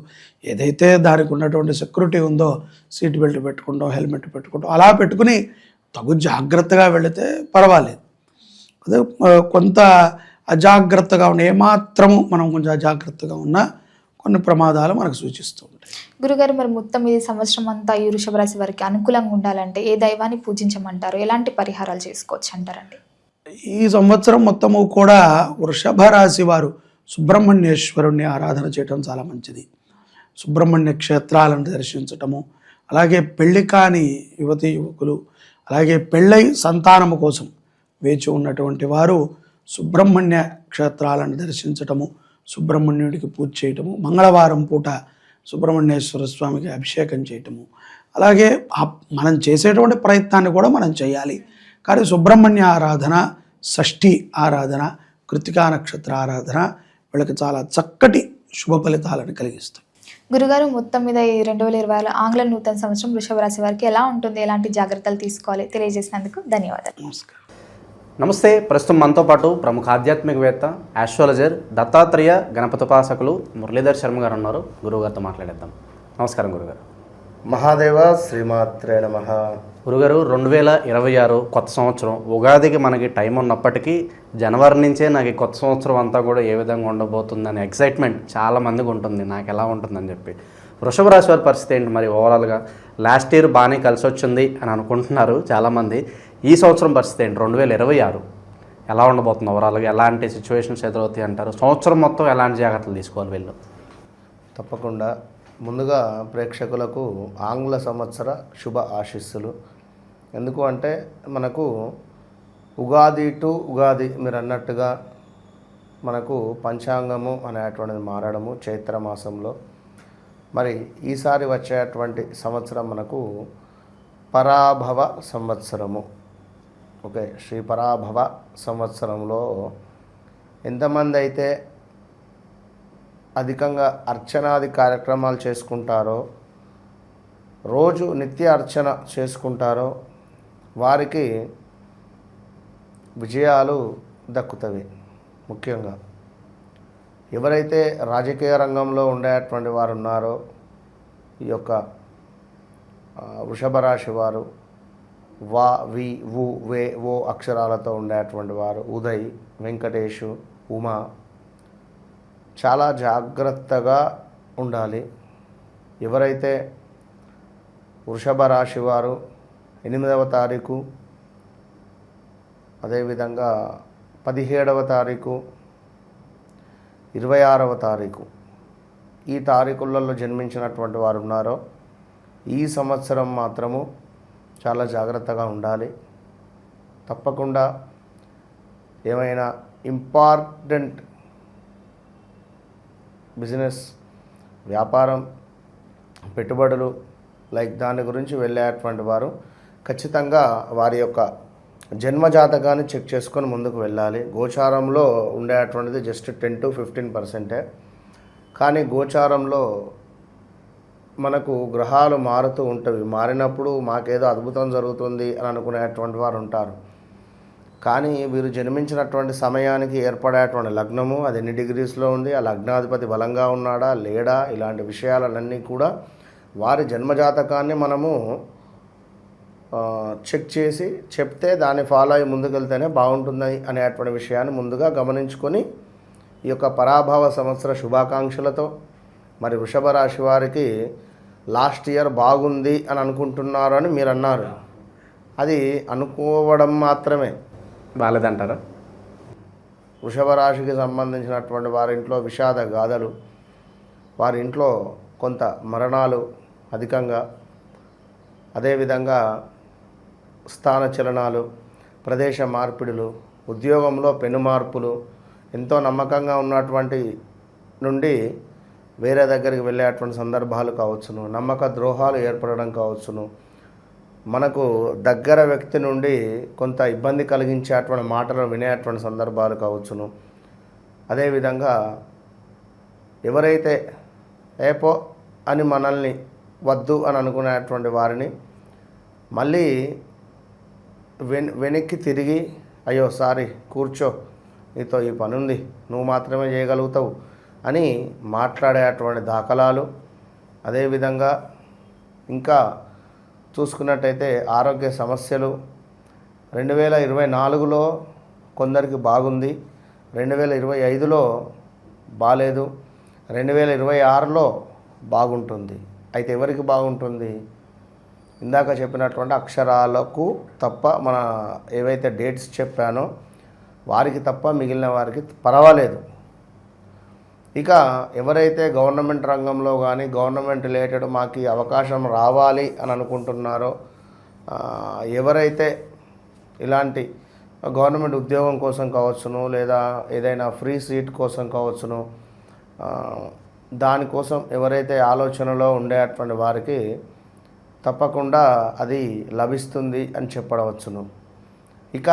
E: ఏదైతే దానికి ఉన్నటువంటి సెక్యూరిటీ ఉందో, సీట్ బెల్ట్ పెట్టుకుంటాం, హెల్మెట్ పెట్టుకుంటాం, అలా పెట్టుకుని తగు జాగ్రత్తగా వెళితే పర్వాలేదు. అదే కొంత అజాగ్రత్తగా ఉన్న ఏమాత్రము మనం కొంచెం అజాగ్రత్తగా ఉన్నా కొన్ని ప్రమాదాలు మనకు సూచిస్తూ ఉంటాయి.
D: గురుగారు మరి మొత్తం ఈ సంవత్సరం అంతా ఈ వృషభ రాశి వారికి అనుకూలంగా ఉండాలంటే ఏ దైవాన్ని పూజించమంటారు, ఎలాంటి పరిహారాలు చేసుకోవచ్చు అంటారండి?
E: ఈ సంవత్సరం మొత్తము కూడా వృషభ రాశి వారు సుబ్రహ్మణ్యేశ్వరుణ్ణి ఆరాధన చేయటం చాలా మంచిది. సుబ్రహ్మణ్య క్షేత్రాలను దర్శించటము, అలాగే పెళ్లి కాని యువతీ యువకులు, అలాగే పెళ్ళై సంతానము కోసం వేచి ఉన్నటువంటి వారు సుబ్రహ్మణ్య క్షేత్రాలను దర్శించటము, సుబ్రహ్మణ్యుడికి పూజ చేయటము, మంగళవారం పూట సుబ్రహ్మణ్యేశ్వర స్వామికి అభిషేకం చేయటము, అలాగే మనం చేసేటువంటి ప్రయత్నాన్ని కూడా మనం చేయాలి. కానీ సుబ్రహ్మణ్య ఆరాధన, షష్ఠి ఆరాధన, కృతికా నక్షత్ర ఆరాధన వీళ్ళకి చాలా చక్కటి శుభ ఫలితాలను కలిగిస్తాయి.
D: గురుగారు మొత్తం మీద ఈ 2020 ఆంగ్ల నూతన సంవత్సరం వృషభ రాశి వారికి ఎలా ఉంటుంది, ఎలాంటి జాగ్రత్తలు తీసుకోవాలి తెలియజేసినందుకు ధన్యవాదాలు.
E: నమస్కారం.
A: నమస్తే. ప్రస్తుతం మనతో పాటు ప్రముఖ ఆధ్యాత్మికవేత్త, ఆస్ట్రాలజర్, దత్తాత్రేయ గణపతిపాసకులు మురళీధర్ శర్మ గారు ఉన్నారు. గురువుగారితో మాట్లాడేద్దాం. నమస్కారం గురుగారు.
F: మహాదేవ శ్రీమాత్రే నమః.
A: గురుగారు, 2026 కొత్త సంవత్సరం, ఉగాదికి మనకి టైం ఉన్నప్పటికీ జనవరి నుంచే నాకు ఈ కొత్త సంవత్సరం అంతా కూడా ఏ విధంగా ఉండబోతుందనే ఎక్సైట్మెంట్ చాలా మందికి ఉంటుంది. నాకు ఎలా ఉంటుందని చెప్పి వృషభ రాశి వారి పరిస్థితి ఏంటి మరి? ఓవరాల్గా లాస్ట్ ఇయర్ బాగానే కలిసి వచ్చింది అని అనుకుంటున్నారు చాలామంది. ఈ సంవత్సరం పరిస్థితి ఏంటి? 2026 ఎలా ఉండబోతుంది? ఓవరాల్గా ఎలాంటి సిచ్యువేషన్స్ ఎదురవుతాయి అంటారు? సంవత్సరం మొత్తం ఎలాంటి జాగ్రత్తలు తీసుకోవాలి వీళ్ళు?
F: తప్పకుండా ముందుగా ప్రేక్షకులకు ఆంగ్ల సంవత్సర శుభ ఆశీస్సులు. ఎందుకు అంటే మనకు ఉగాది టు ఉగాది మీరు అన్నట్టుగా మనకు పంచాంగము అనేటువంటిది మారడము చైత్ర మాసంలో. మరి ఈసారి వచ్చేటువంటి సంవత్సరం మనకు పరాభవ సంవత్సరము. ఓకే, శ్రీ పరాభవ సంవత్సరంలో ఎంతమంది అయితే అధికంగా అర్చనాది కార్యక్రమాలు చేసుకుంటారో, రోజు నిత్య అర్చన చేసుకుంటారో వారికి విజయాలు దక్కుతవి. ముఖ్యంగా ఎవరైతే రాజకీయ రంగంలో ఉండేటువంటి వారు ఉన్నారో, ఈ యొక్క వృషభ రాశి వారు వా, వి, వు, వే, ఓ అక్షరాలతో ఉండేటువంటి వారు, ఉదయ్, వెంకటేషు, ఉమా, చాలా జాగ్రత్తగా ఉండాలి. ఎవరైతే వృషభ రాశి వారు 8వ తారీఖు, అదేవిధంగా 17వ తారీఖు, 26వ తారీఖు ఈ తారీఖులలో జన్మించినటువంటి వారు ఉన్నారో ఈ సంవత్సరం మాత్రము చాలా జాగ్రత్తగా ఉండాలి. తప్పకుండా ఏమైనా ఇంపార్టెంట్ బిజినెస్, వ్యాపారం, పెట్టుబడులు లైక్ దాని గురించి వెళ్ళేటువంటి వారు ఖచ్చితంగా వారి యొక్క జన్మజాతకాన్ని చెక్ చేసుకొని ముందుకు వెళ్ళాలి. గోచారంలో ఉండేటువంటిది జస్ట్ 10 to 15%. కానీ గోచారంలో మనకు గ్రహాలు మారుతూ ఉంటవి. మారినప్పుడు మాకేదో అద్భుతం జరుగుతుంది అని అనుకునేటువంటి వారు ఉంటారు. కానీ వీరు జన్మించినటువంటి సమయానికి ఏర్పడేటువంటి లగ్నము అది ఎన్ని డిగ్రీస్లో ఉంది, ఆ లగ్నాధిపతి బలంగా ఉన్నాడా లేడా, ఇలాంటి విషయాలన్నీ కూడా వారి జన్మజాతకాన్ని మనము చెక్ చేసి చెప్తే దాన్ని ఫాలో అయ్యి ముందుకెళ్తేనే బాగుంటుంది అనేటువంటి విషయాన్ని ముందుగా గమనించుకొని ఈ యొక్క పరాభవ సంవత్సర శుభాకాంక్షలతో మరి వృషభ రాశి వారికి లాస్ట్ ఇయర్ బాగుంది అని అనుకుంటున్నారు అని మీరు అన్నారు. అది అనుకోవడం మాత్రమే.
A: బాలేదంటారా?
F: వృషభ రాశికి సంబంధించినటువంటి వారి ఇంట్లో విషాద గాథలు, వారి ఇంట్లో కొంత మరణాలు అధికంగా, అదేవిధంగా స్థాన చలనాలు, ప్రదేశ మార్పిడులు, ఉద్యోగంలో పెను మార్పులు, ఎంతో నమ్మకంగా ఉన్నటువంటి నుండి వేరే దగ్గరికి వెళ్ళేటువంటి సందర్భాలు కావచ్చును, నమ్మక ద్రోహాలు ఏర్పడడం కావచ్చును, మనకు దగ్గర వ్యక్తి నుండి కొంత ఇబ్బంది కలిగించేటువంటి మాటలు వినేటువంటి సందర్భాలు కావచ్చును. అదేవిధంగా ఎవరైతే ఏపో అని మనల్ని వద్దు అని అనుకునేటువంటి వారిని మళ్ళీ వెనక్కి తిరిగి అయ్యో సారీ కూర్చో, నీతో ఈ పని ఉంది, నువ్వు మాత్రమే చేయగలుగుతావు అని మాట్లాడేటువంటి దాఖలాలు. అదేవిధంగా ఇంకా చూసుకున్నట్టయితే ఆరోగ్య సమస్యలు 2024లో కొందరికి బాగుంది, 2025లో బాలేదు, 2026లో బాగుంటుంది. అయితే ఎవరికి బాగుంటుంది? ఇందాక చెప్పినటువంటి అక్షరాలకు తప్ప, మన ఏవైతే డేట్స్ చెప్పానో వారికి తప్ప మిగిలిన వారికి పర్వాలేదు. ఇక ఎవరైతే గవర్నమెంట్ రంగంలో కానీ గవర్నమెంట్ రిలేటెడ్ మాకు అవకాశం రావాలి అని అనుకుంటున్నారో, ఎవరైతే ఇలాంటి గవర్నమెంట్ ఉద్యోగం కోసం కావచ్చును, లేదా ఏదైనా ఫ్రీ సీట్ కోసం కావచ్చును, దానికోసం ఎవరైతే ఆలోచనలో ఉండేటువంటి వారికి తప్పకుండా అది లభిస్తుంది అని చెప్పవచ్చును. ఇక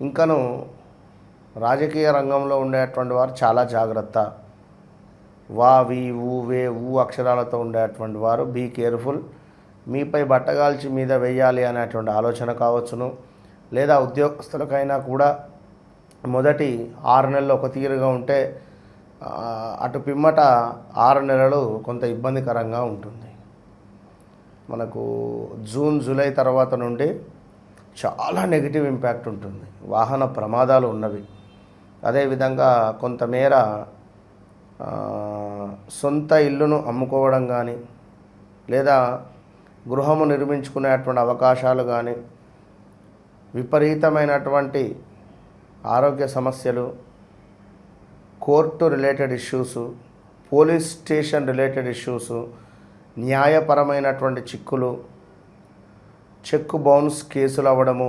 F: ఇంకను రాజకీయ రంగంలో ఉండేటువంటి వారు చాలా జాగ్రత్త. వా వి ఊ వే ఊ అక్షరాలతో ఉండేటువంటి వారు బీ కేర్ఫుల్. మీపై బట్టగాల్చి మీద వేయాలి అనేటువంటి ఆలోచన కావచ్చును, లేదా ఉద్యోగస్తులకైనా కూడా మొదటి 6 నెలలు ఒక తీరుగా ఉంటే అటు పిమ్మట 6 నెలలు కొంత ఇబ్బందికరంగా ఉంటుంది. మనకు జూన్ జూలై తర్వాత నుండి చాలా నెగిటివ్ ఇంపాక్ట్ ఉంటుంది. వాహన ప్రమాదాలు ఉన్నవి. అదేవిధంగా కొంతమేర సొంత ఇల్లును అమ్ముకోవడం కానీ, లేదా గృహము నిర్మించుకునేటువంటి అవకాశాలు కానీ, విపరీతమైనటువంటి ఆరోగ్య సమస్యలు, court related issues, police station related issues, న్యాయపరమైనటువంటి చిక్కులు, చెక్ బౌన్స్ కేసులు అవ్వడము,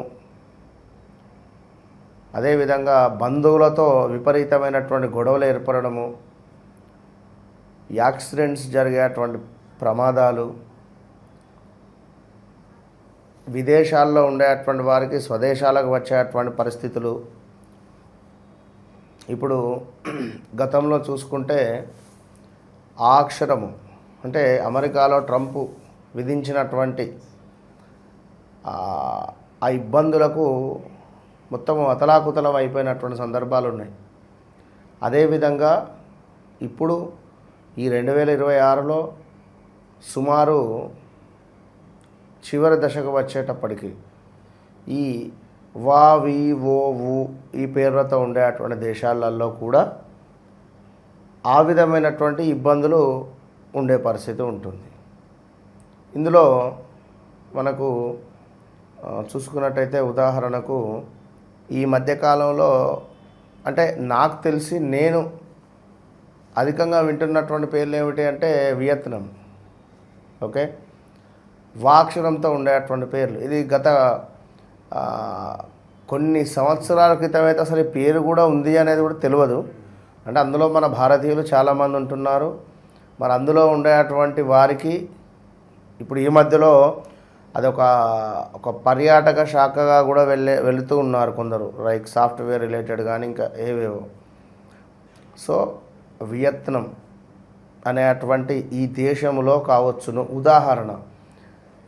F: అదేవిధంగా బంధువులతో విపరీతమైనటువంటి గొడవలు ఏర్పడము, యాక్సిడెంట్స్ జరిగేటువంటి ప్రమాదాలు, విదేశాల్లో ఉండేటువంటి వారికి స్వదేశాలకు వచ్చేటువంటి పరిస్థితులు. ఇప్పుడు గతంలో చూసుకుంటే ఆ అక్షరము అంటే అమెరికాలో ట్రంప్ విధించినటువంటి ఆ ఇబ్బందులకు మొత్తం అతలాకుతలం అయిపోయినటువంటి సందర్భాలు ఉన్నాయి. అదేవిధంగా ఇప్పుడు ఈ 2026లో సుమారు చివరి దశకు వచ్చేటప్పటికి ఈ వా వి ఓ వు ఈ పేర్లతో ఉండేటువంటి దేశాలలో కూడా ఆ విధమైనటువంటి ఇబ్బందులు ఉండే పరిస్థితి ఉంటుంది. ఇందులో మనకు చూసుకున్నట్టయితే ఉదాహరణకు ఈ మధ్యకాలంలో అంటే నాకు తెలిసి నేను అధికంగా వింటున్నటువంటి పేర్లు ఏమిటి అంటే వియత్నాం. ఓకే, వా అక్షరంతో ఉండేటువంటి పేర్లు. ఇది గత కొన్ని సంవత్సరాల క్రితం అయితే అసలు ఈ పేరు కూడా ఉంది అనేది కూడా తెలియదు. అంటే అందులో మన భారతీయులు చాలామంది ఉంటున్నారు. మరి అందులో ఉండేటువంటి వారికి ఇప్పుడు ఈ మధ్యలో అదొక పర్యాటక శాఖగా కూడా వెళుతూ ఉన్నారు కొందరు, లైక్ సాఫ్ట్వేర్ రిలేటెడ్ కానీ ఇంకా ఏవేవో. సో వియత్నం అనేటువంటి ఈ దేశంలో కావచ్చును ఉదాహరణ,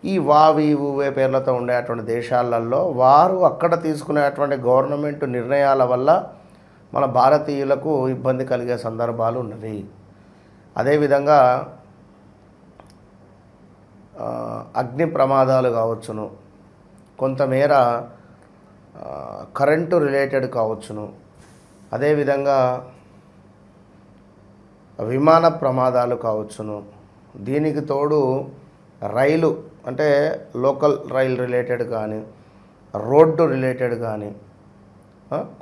F: ఈ వావీవే పేర్లతో ఉండేటువంటి దేశాలలో వారు అక్కడ తీసుకునేటువంటి గవర్నమెంట్ నిర్ణయాల వల్ల మన భారతీయులకు ఇబ్బంది కలిగే సందర్భాలు ఉన్నవి. అదేవిధంగా అగ్ని ప్రమాదాలు కావచ్చును, కొంతమేర కరెంటు రిలేటెడ్ కావచ్చును, అదేవిధంగా విమాన ప్రమాదాలు కావచ్చును. దీనికి తోడు రైలు అంటే లోకల్ రైల్ రిలేటెడ్ కానీ రోడ్డు రిలేటెడ్ కానీ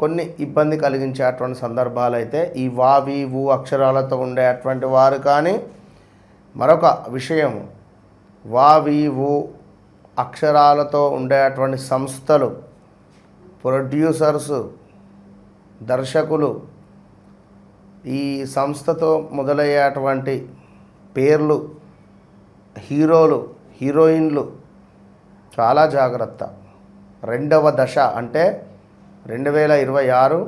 F: కొన్ని ఇబ్బంది కలిగించేటువంటి సందర్భాలు అయితే ఈ వావీవు అక్షరాలతో ఉండేటువంటి వారు కానీ, మరొక విషయం వావీవు అక్షరాలతో ఉండేటువంటి సంస్థలు, ప్రొడ్యూసర్స్, దర్శకులు, ఈ సంస్థతో మొదలయ్యేటువంటి పేర్లు, హీరోలు, హీరోయిన్లు చాలా జాగ్రత్త. 2వ దశ అంటే 2026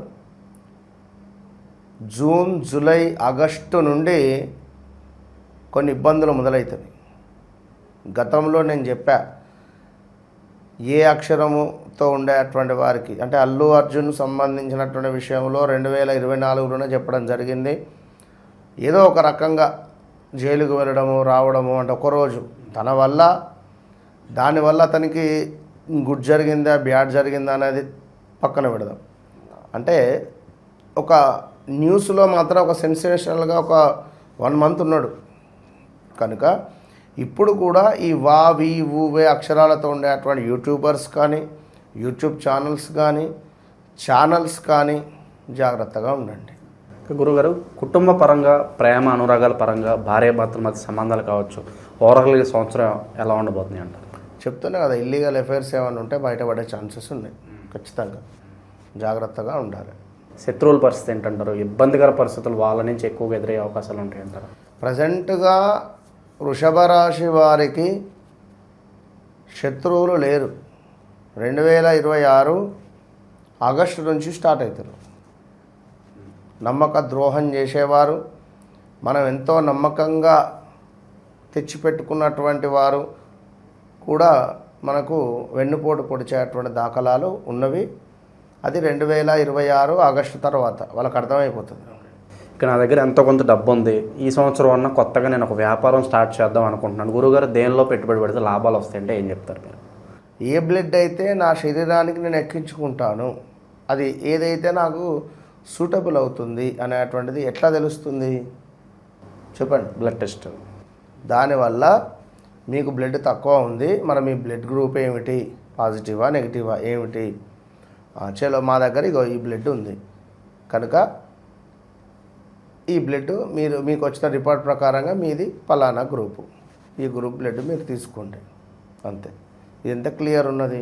F: జూన్, జూలై, ఆగస్టు నుండి కొన్ని ఇబ్బందులు మొదలవుతాయి. గతంలో నేను చెప్పా ఏ అక్షరముతో ఉండేటువంటి వారికి, అంటే అల్లు అర్జున్ సంబంధించినటువంటి విషయంలో 2024లోనే చెప్పడం జరిగింది. ఏదో ఒక రకంగా జైలుకు వెళ్ళడము రావడము, అంటే ఒకరోజు తన వల్ల దానివల్ల అతనికి గుడ్ జరిగిందా బ్యాడ్ జరిగిందా అనేది పక్కన పెడదాం. అంటే ఒక న్యూస్లో మాత్రం ఒక సెన్సేషనల్గా ఒక 1 మంత్ ఉన్నాడు కనుక ఇప్పుడు కూడా ఈ వా వీ ఊవే అక్షరాలతో ఉండేటువంటి యూట్యూబర్స్ కానీ, యూట్యూబ్ ఛానల్స్ కానీ జాగ్రత్తగా ఉండండి.
A: గురుగారు, కుటుంబ పరంగా, ప్రేమ అనురాగాల పరంగా, భార్యాభర్తల మధ్య సంబంధాలు కావచ్చు, ఓవరాల్గా సంవత్సరం ఎలా ఉండబోతుంది అంటారు?
F: చెప్తున్నా కదా, ఇల్లీగల్ అఫైర్స్ ఏమైనా ఉంటే బయటపడే ఛాన్సెస్ ఉన్నాయి. ఖచ్చితంగా జాగ్రత్తగా ఉండాలి.
A: శత్రువుల పరిస్థితి ఏంటంటారు? ఇబ్బందికర పరిస్థితులు వాళ్ళ నుంచి ఎక్కువగా ఎదురయ్యే అవకాశాలు ఉంటాయంటారు?
F: ప్రజెంట్గా వృషభ రాశి వారికి శత్రువులు లేరు. 2026 ఆగస్టు నుంచి స్టార్ట్ అవుతారు. నమ్మక ద్రోహం చేసేవారు, మనం ఎంతో నమ్మకంగా తెచ్చిపెట్టుకున్నటువంటి వారు కూడా మనకు వెన్నుపోటు పొడిచేటువంటి దాఖలాలు ఉన్నవి. అది 2026 ఆగస్టు తర్వాత వాళ్ళకి అర్థమైపోతుంది.
A: ఇక నా దగ్గర ఎంతో కొంత డబ్బు ఉంది, ఈ సంవత్సరం అన్న కొత్తగా నేను ఒక వ్యాపారం స్టార్ట్ చేద్దాం అనుకుంటున్నాను, గురుగారు దేనిలో పెట్టుబడి పెడితే లాభాలు వస్తాయంటే ఏం చెప్తారు మీరు?
F: ఏ బ్లడ్ అయితే నా శరీరానికి నేను ఎక్కించుకుంటాను, అది ఏదైతే నాకు సూటబుల్ అవుతుంది అనేటువంటిది ఎట్లా తెలుస్తుంది చెప్పండి?
A: Blood test.
F: దానివల్ల మీకు బ్లడ్ తక్కువ ఉంది, మరి మీ బ్లడ్ గ్రూప్ ఏమిటి, పాజిటివా నెగిటివా ఏమిటి, చలో మా దగ్గర ఇగో ఈ బ్లడ్ ఉంది కనుక ఈ బ్లడ్ మీకు వచ్చిన రిపోర్ట్ ప్రకారంగా మీది పలానా గ్రూపు, ఈ గ్రూప్ బ్లడ్ మీరు తీసుకోండి, అంతే. ఇది ఎంత క్లియర్ ఉన్నది.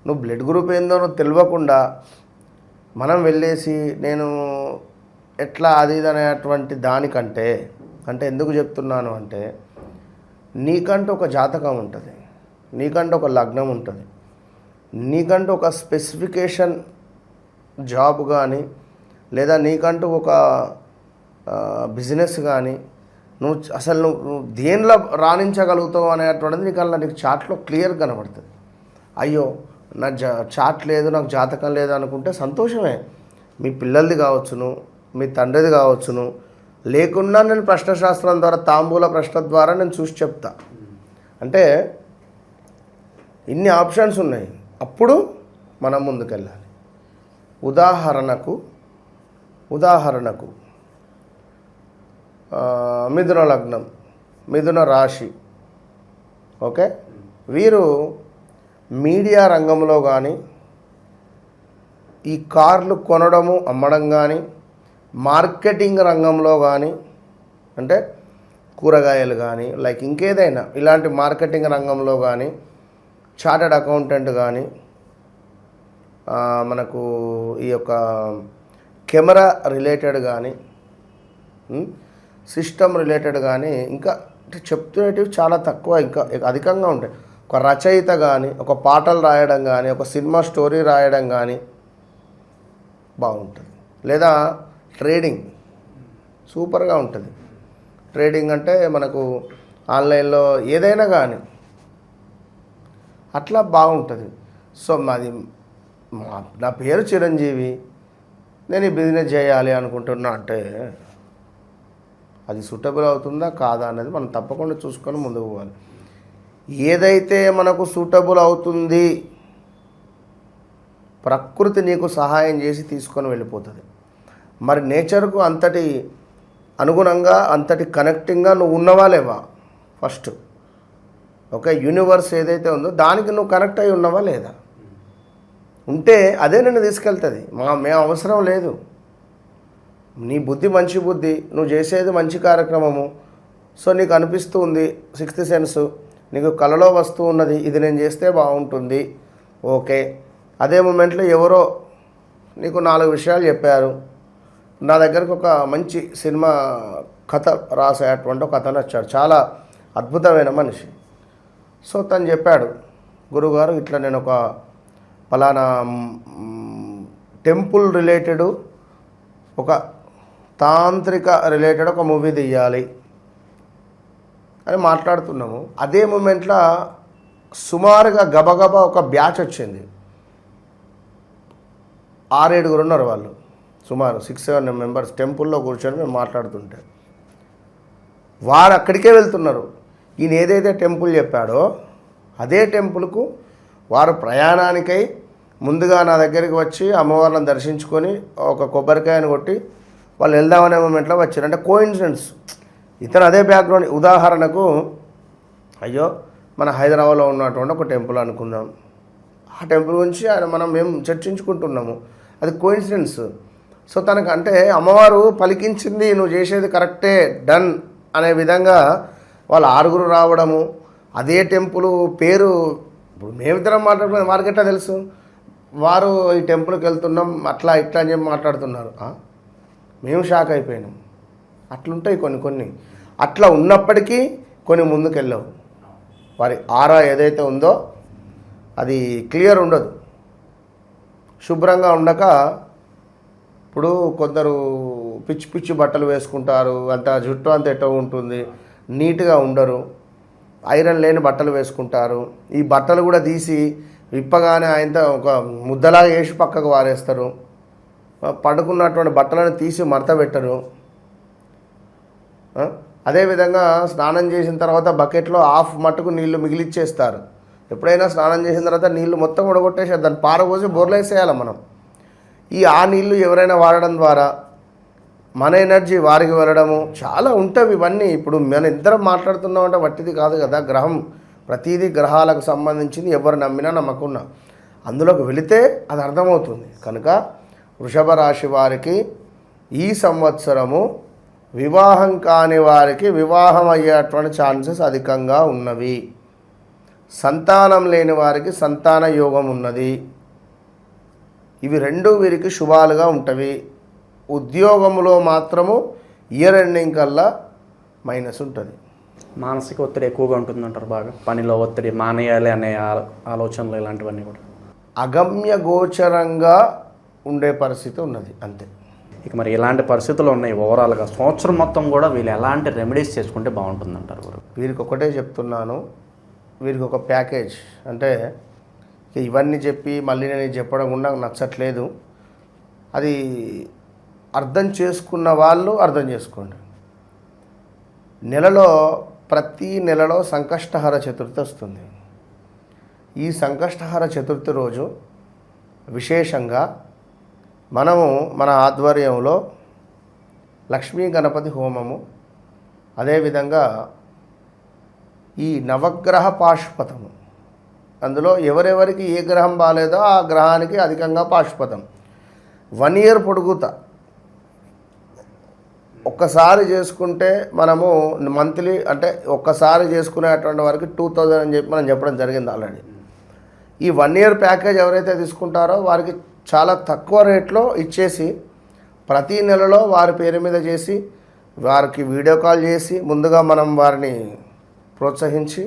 F: నువ్వు బ్లడ్ గ్రూప్ ఏందో నువ్వు తెలియకుండా మనం వెళ్ళేసి నేను ఎట్లా అది ఇది అనేటువంటి దానికంటే, అంటే ఎందుకు చెప్తున్నాను అంటే, నీకంటూ ఒక జాతకం ఉంటుంది, నీకంటూ ఒక లగ్నం ఉంటుంది, నీకంటూ ఒక స్పెసిఫికేషన్ జాబ్ కానీ లేదా నీకంటూ ఒక బిజినెస్ కానీ నువ్వు దేనిలో రాణించగలుగుతావు అనేటువంటిది నీకు చార్ట్లో క్లియర్గా కనబడుతుంది. అయ్యో నా చార్ట్ లేదు, నాకు జాతకం లేదు అనుకుంటే సంతోషమే. మీ పిల్లలది కావచ్చును, మీ తండ్రిది కావచ్చును, లేకున్నా నేను ప్రశ్నశాస్త్రం ద్వారా తాంబూల ప్రశ్న ద్వారా నేను చూసి చెప్తా. అంటే ఇన్ని ఆప్షన్స్ ఉన్నాయి, అప్పుడు మనం ముందుకెళ్ళాలి. ఉదాహరణకు మిథున లగ్నం, మిథున రాశి, ఓకే, వీరు మీడియా రంగంలో కానీ, ఈ కార్లు కొనడము అమ్మడం కానీ, మార్కెటింగ్ రంగంలో కానీ, అంటే కూరగాయలు కానీ లైక్ ఇంకేదైనా ఇలాంటి మార్కెటింగ్ రంగంలో కానీ చార్టెడ్ అకౌంటెంట్ కానీ మనకు ఈ యొక్క కెమెరా రిలేటెడ్ కానీ సిస్టమ్ రిలేటెడ్ కానీ ఇంకా చెప్తున్నటివి చాలా తక్కువ, ఇంకా అధికంగా ఉంటాయి. ఒక రచయిత కానీ, ఒక పాటలు రాయడం కానీ, ఒక సినిమా స్టోరీ రాయడం కానీ బాగుంటుంది. లేదా ట్రేడింగ్ సూపర్గా ఉంటుంది. ట్రేడింగ్ అంటే మనకు ఆన్లైన్లో ఏదైనా కానీ అట్లా బాగుంటుంది. సో నా పేరు చిరంజీవి, నేను ఈ బిజినెస్ చేయాలి అనుకుంటున్నా అంటే అది సూటబుల్ అవుతుందా కాదా అనేది మనం తప్పకుండా చూసుకొని ముందుకు పోవాలి. ఏదైతే మనకు సూటబుల్ అవుతుంది ప్రకృతి నీకు సహాయం చేసి తీసుకొని వెళ్ళిపోతుంది. మరి నేచర్కు అంతటి అనుగుణంగా అంతటి కనెక్టింగ్గా నువ్వు ఉన్నవా లేవా? ఫస్ట్ ఓకే, యూనివర్స్ ఏదైతే ఉందో దానికి నువ్వు కనెక్ట్ అయి ఉన్నవా లేదా? ఉంటే అదే నిన్ను తీసుకెళ్తుంది. మేము అవసరం లేదు. నీ బుద్ధి మంచి బుద్ధి, నువ్వు చేసేది మంచి కార్యక్రమము. సో నీకు అనిపిస్తూ ఉంది, సిక్స్త్ సెన్స్ నీకు కలలో వస్తూ ఉన్నది, ఇది నేను చేస్తే బాగుంటుంది. ఓకే, అదే మూమెంట్లో ఎవరో నీకు 4 విషయాలు చెప్పారు. నా దగ్గరకు ఒక మంచి సినిమా కథ రాసేటువంటి ఒక అతను వచ్చాడు, చాలా అద్భుతమైన మనిషి. సో తను చెప్పాడు, గురుగారు ఇట్లా నేను ఒక పలానా టెంపుల్ రిలేటెడ్, ఒక తాంత్రిక రిలేటెడ్ ఒక మూవీ తీయాలి అని మాట్లాడుతున్నాము. అదే మూమెంట్లో సుమారుగా గబగబా ఒక బ్యాచ్ వచ్చింది. 6-7 ఉన్నారు వాళ్ళు, సుమారు 6-7 మెంబర్స్ టెంపుల్లో కూర్చొని మేము మాట్లాడుతుంటే వారు అక్కడికే వెళ్తున్నారు. ఈయన ఏదైతే టెంపుల్ చెప్పాడో అదే టెంపుల్కు వారు ప్రయాణానికై ముందుగా నా దగ్గరికి వచ్చి అమ్మవారిని దర్శించుకొని ఒక కొబ్బరికాయను కొట్టి వాళ్ళు వెళ్దామనే మూమెంట్లో వచ్చారు. అంటే కోఇన్సిడెన్స్. ఇతను అదే బ్యాక్గ్రౌండ్. ఉదాహరణకు అయ్యో మన హైదరాబాద్లో ఉన్నటువంటి ఒక టెంపుల్ అనుకుందాం, ఆ టెంపుల్ గురించి మేము చర్చించుకుంటున్నాము, అది కోఇన్సిడెన్స్. సో తనకు అంటే అమ్మవారు పలికించింది, నువ్వు చేసేది కరెక్టే, డన్ అనే విధంగా వాళ్ళు 6 రావడము. అదే టెంపుల్ పేరు ఇప్పుడు మేమిద్దరం మాట్లాడుకునే మార్కెట్లో తెలుసు, వారు ఈ టెంపుల్కి వెళ్తున్నాం అట్లా ఇట్లా అని చెప్పి మాట్లాడుతున్నారు. మేము షాక్ అయిపోయినాం. అట్లుంటాయి కొన్ని. అట్లా ఉన్నప్పటికీ కొన్ని ముందుకెళ్ళవు. వారి ఆరా ఏదైతే ఉందో అది క్లియర్ ఉండదు, శుభ్రంగా ఉండక. ఇప్పుడు కొందరు పిచ్చి బట్టలు వేసుకుంటారు, అంత జుట్టు అంత ఎటో ఉంటుంది, నీట్గా ఉండరు, ఐరన్ లేని బట్టలు వేసుకుంటారు. ఈ బట్టలు కూడా తీసి విప్పగానే ఆయనతో ఒక ముద్దలాగా వేసి పక్కకు వారేస్తారు. పడుకున్నటువంటి బట్టలను తీసి మడత పెట్టరు. అదేవిధంగా స్నానం చేసిన తర్వాత బకెట్లో హాఫ్ మట్టుకు నీళ్లు మిగిలిచ్చేస్తారు. ఎప్పుడైనా స్నానం చేసిన తర్వాత నీళ్లు మొత్తం ఉడగొట్టేసి దాన్ని పారపోసి బోర్లో వేసేయాలి మనం. ఆ నీళ్లు ఎవరైనా వాడడం ద్వారా మన ఎనర్జీ వారికి వెళ్ళడము చాలా ఉంటుంది. ఇవన్నీ ఇప్పుడు మన ఇద్దరం మాట్లాడుతున్నామంటే వట్టిది కాదు కదా. గ్రహం ప్రతిదీ గ్రహాలకు సంబంధించింది, ఎవరు నమ్మినా నమ్మకున్నా అందులోకి వెళితే అది అర్థమవుతుంది. కనుక వృషభ రాశి వారికి ఈ సంవత్సరము వివాహం కాని వారికి వివాహం అయ్యేటువంటి ఛాన్సెస్ అధికంగా ఉన్నవి. సంతానం లేని వారికి సంతాన యోగం ఉన్నది. ఇవి 2 వీరికి శుభాలుగా ఉంటవి. ఉద్యోగంలో మాత్రము ఇయర్ ఎండింగ్ కల్లా మైనస్ ఉంటుంది.
A: మానసిక ఒత్తిడి ఎక్కువగా ఉంటుందంటారు. బాగా పనిలో ఒత్తిడి, మానేయాలి అనే ఆలోచనలు ఇలాంటివన్నీ కూడా
B: అగమ్య గోచరంగా ఉండే పరిస్థితి ఉన్నది అంతే.
A: ఇక మరి ఇలాంటి పరిస్థితులు ఉన్నాయి. ఓవరాల్గా సంవత్సరం మొత్తం కూడా వీళ్ళు ఎలాంటి రెమెడీస్ చేసుకుంటే బాగుంటుందంటారు గురు?
F: వీరికి ఒకటే చెప్తున్నాను, వీరికి ఒక ప్యాకేజ్. అంటే ఇవన్నీ చెప్పి మళ్ళీ నేను చెప్పడం కూడా నాకు నచ్చట్లేదు. అది అర్థం చేసుకున్న వాళ్ళు అర్థం చేసుకోండి. ప్రతి నెలలో సంకష్టహర చతుర్థి వస్తుంది. ఈ సంకష్టహర చతుర్థి రోజు విశేషంగా మనము మన ఆధ్వర్యంలో లక్ష్మీ గణపతి హోమము, అదేవిధంగా ఈ నవగ్రహ పాశుపతము, అందులో ఎవరెవరికి ఏ గ్రహం బాగాలేదో ఆ గ్రహానికి అధికంగా పాశుపతం 1 year పొడుగుతా ఒక్కసారి చేసుకుంటే మనము మంత్లీ అంటే ఒక్కసారి చేసుకునేటువంటి వరకు 2000 అని చెప్పి మనం చెప్పడం జరిగింది ఆల్రెడీ. ఈ 1 ఇయర్ ప్యాకేజ్ ఎవరైతే తీసుకుంటారో వారికి చాలా తక్కువ రేట్లో ఇచ్చేసి ప్రతి నెలలో వారి పేరు మీద చేసి వారికి వీడియో కాల్ చేసి ముందుగా మనం వారిని ప్రోత్సహించి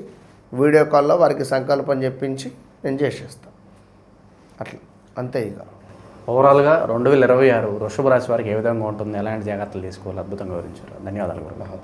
F: వీడియో కాల్లో వారికి సంకల్పం చెప్పించి నేను చేసేస్తాను. అట్లా అంతే. ఇక
A: ఓవరాల్గా 2026 వృషభ రాశి వారికి ఏ విధంగా ఉంటుంది, ఎలాంటి జాగ్రత్తలు తీసుకోవాలి, అద్భుతంగా వివరించారు. ధన్యవాదాలు గురుగారు.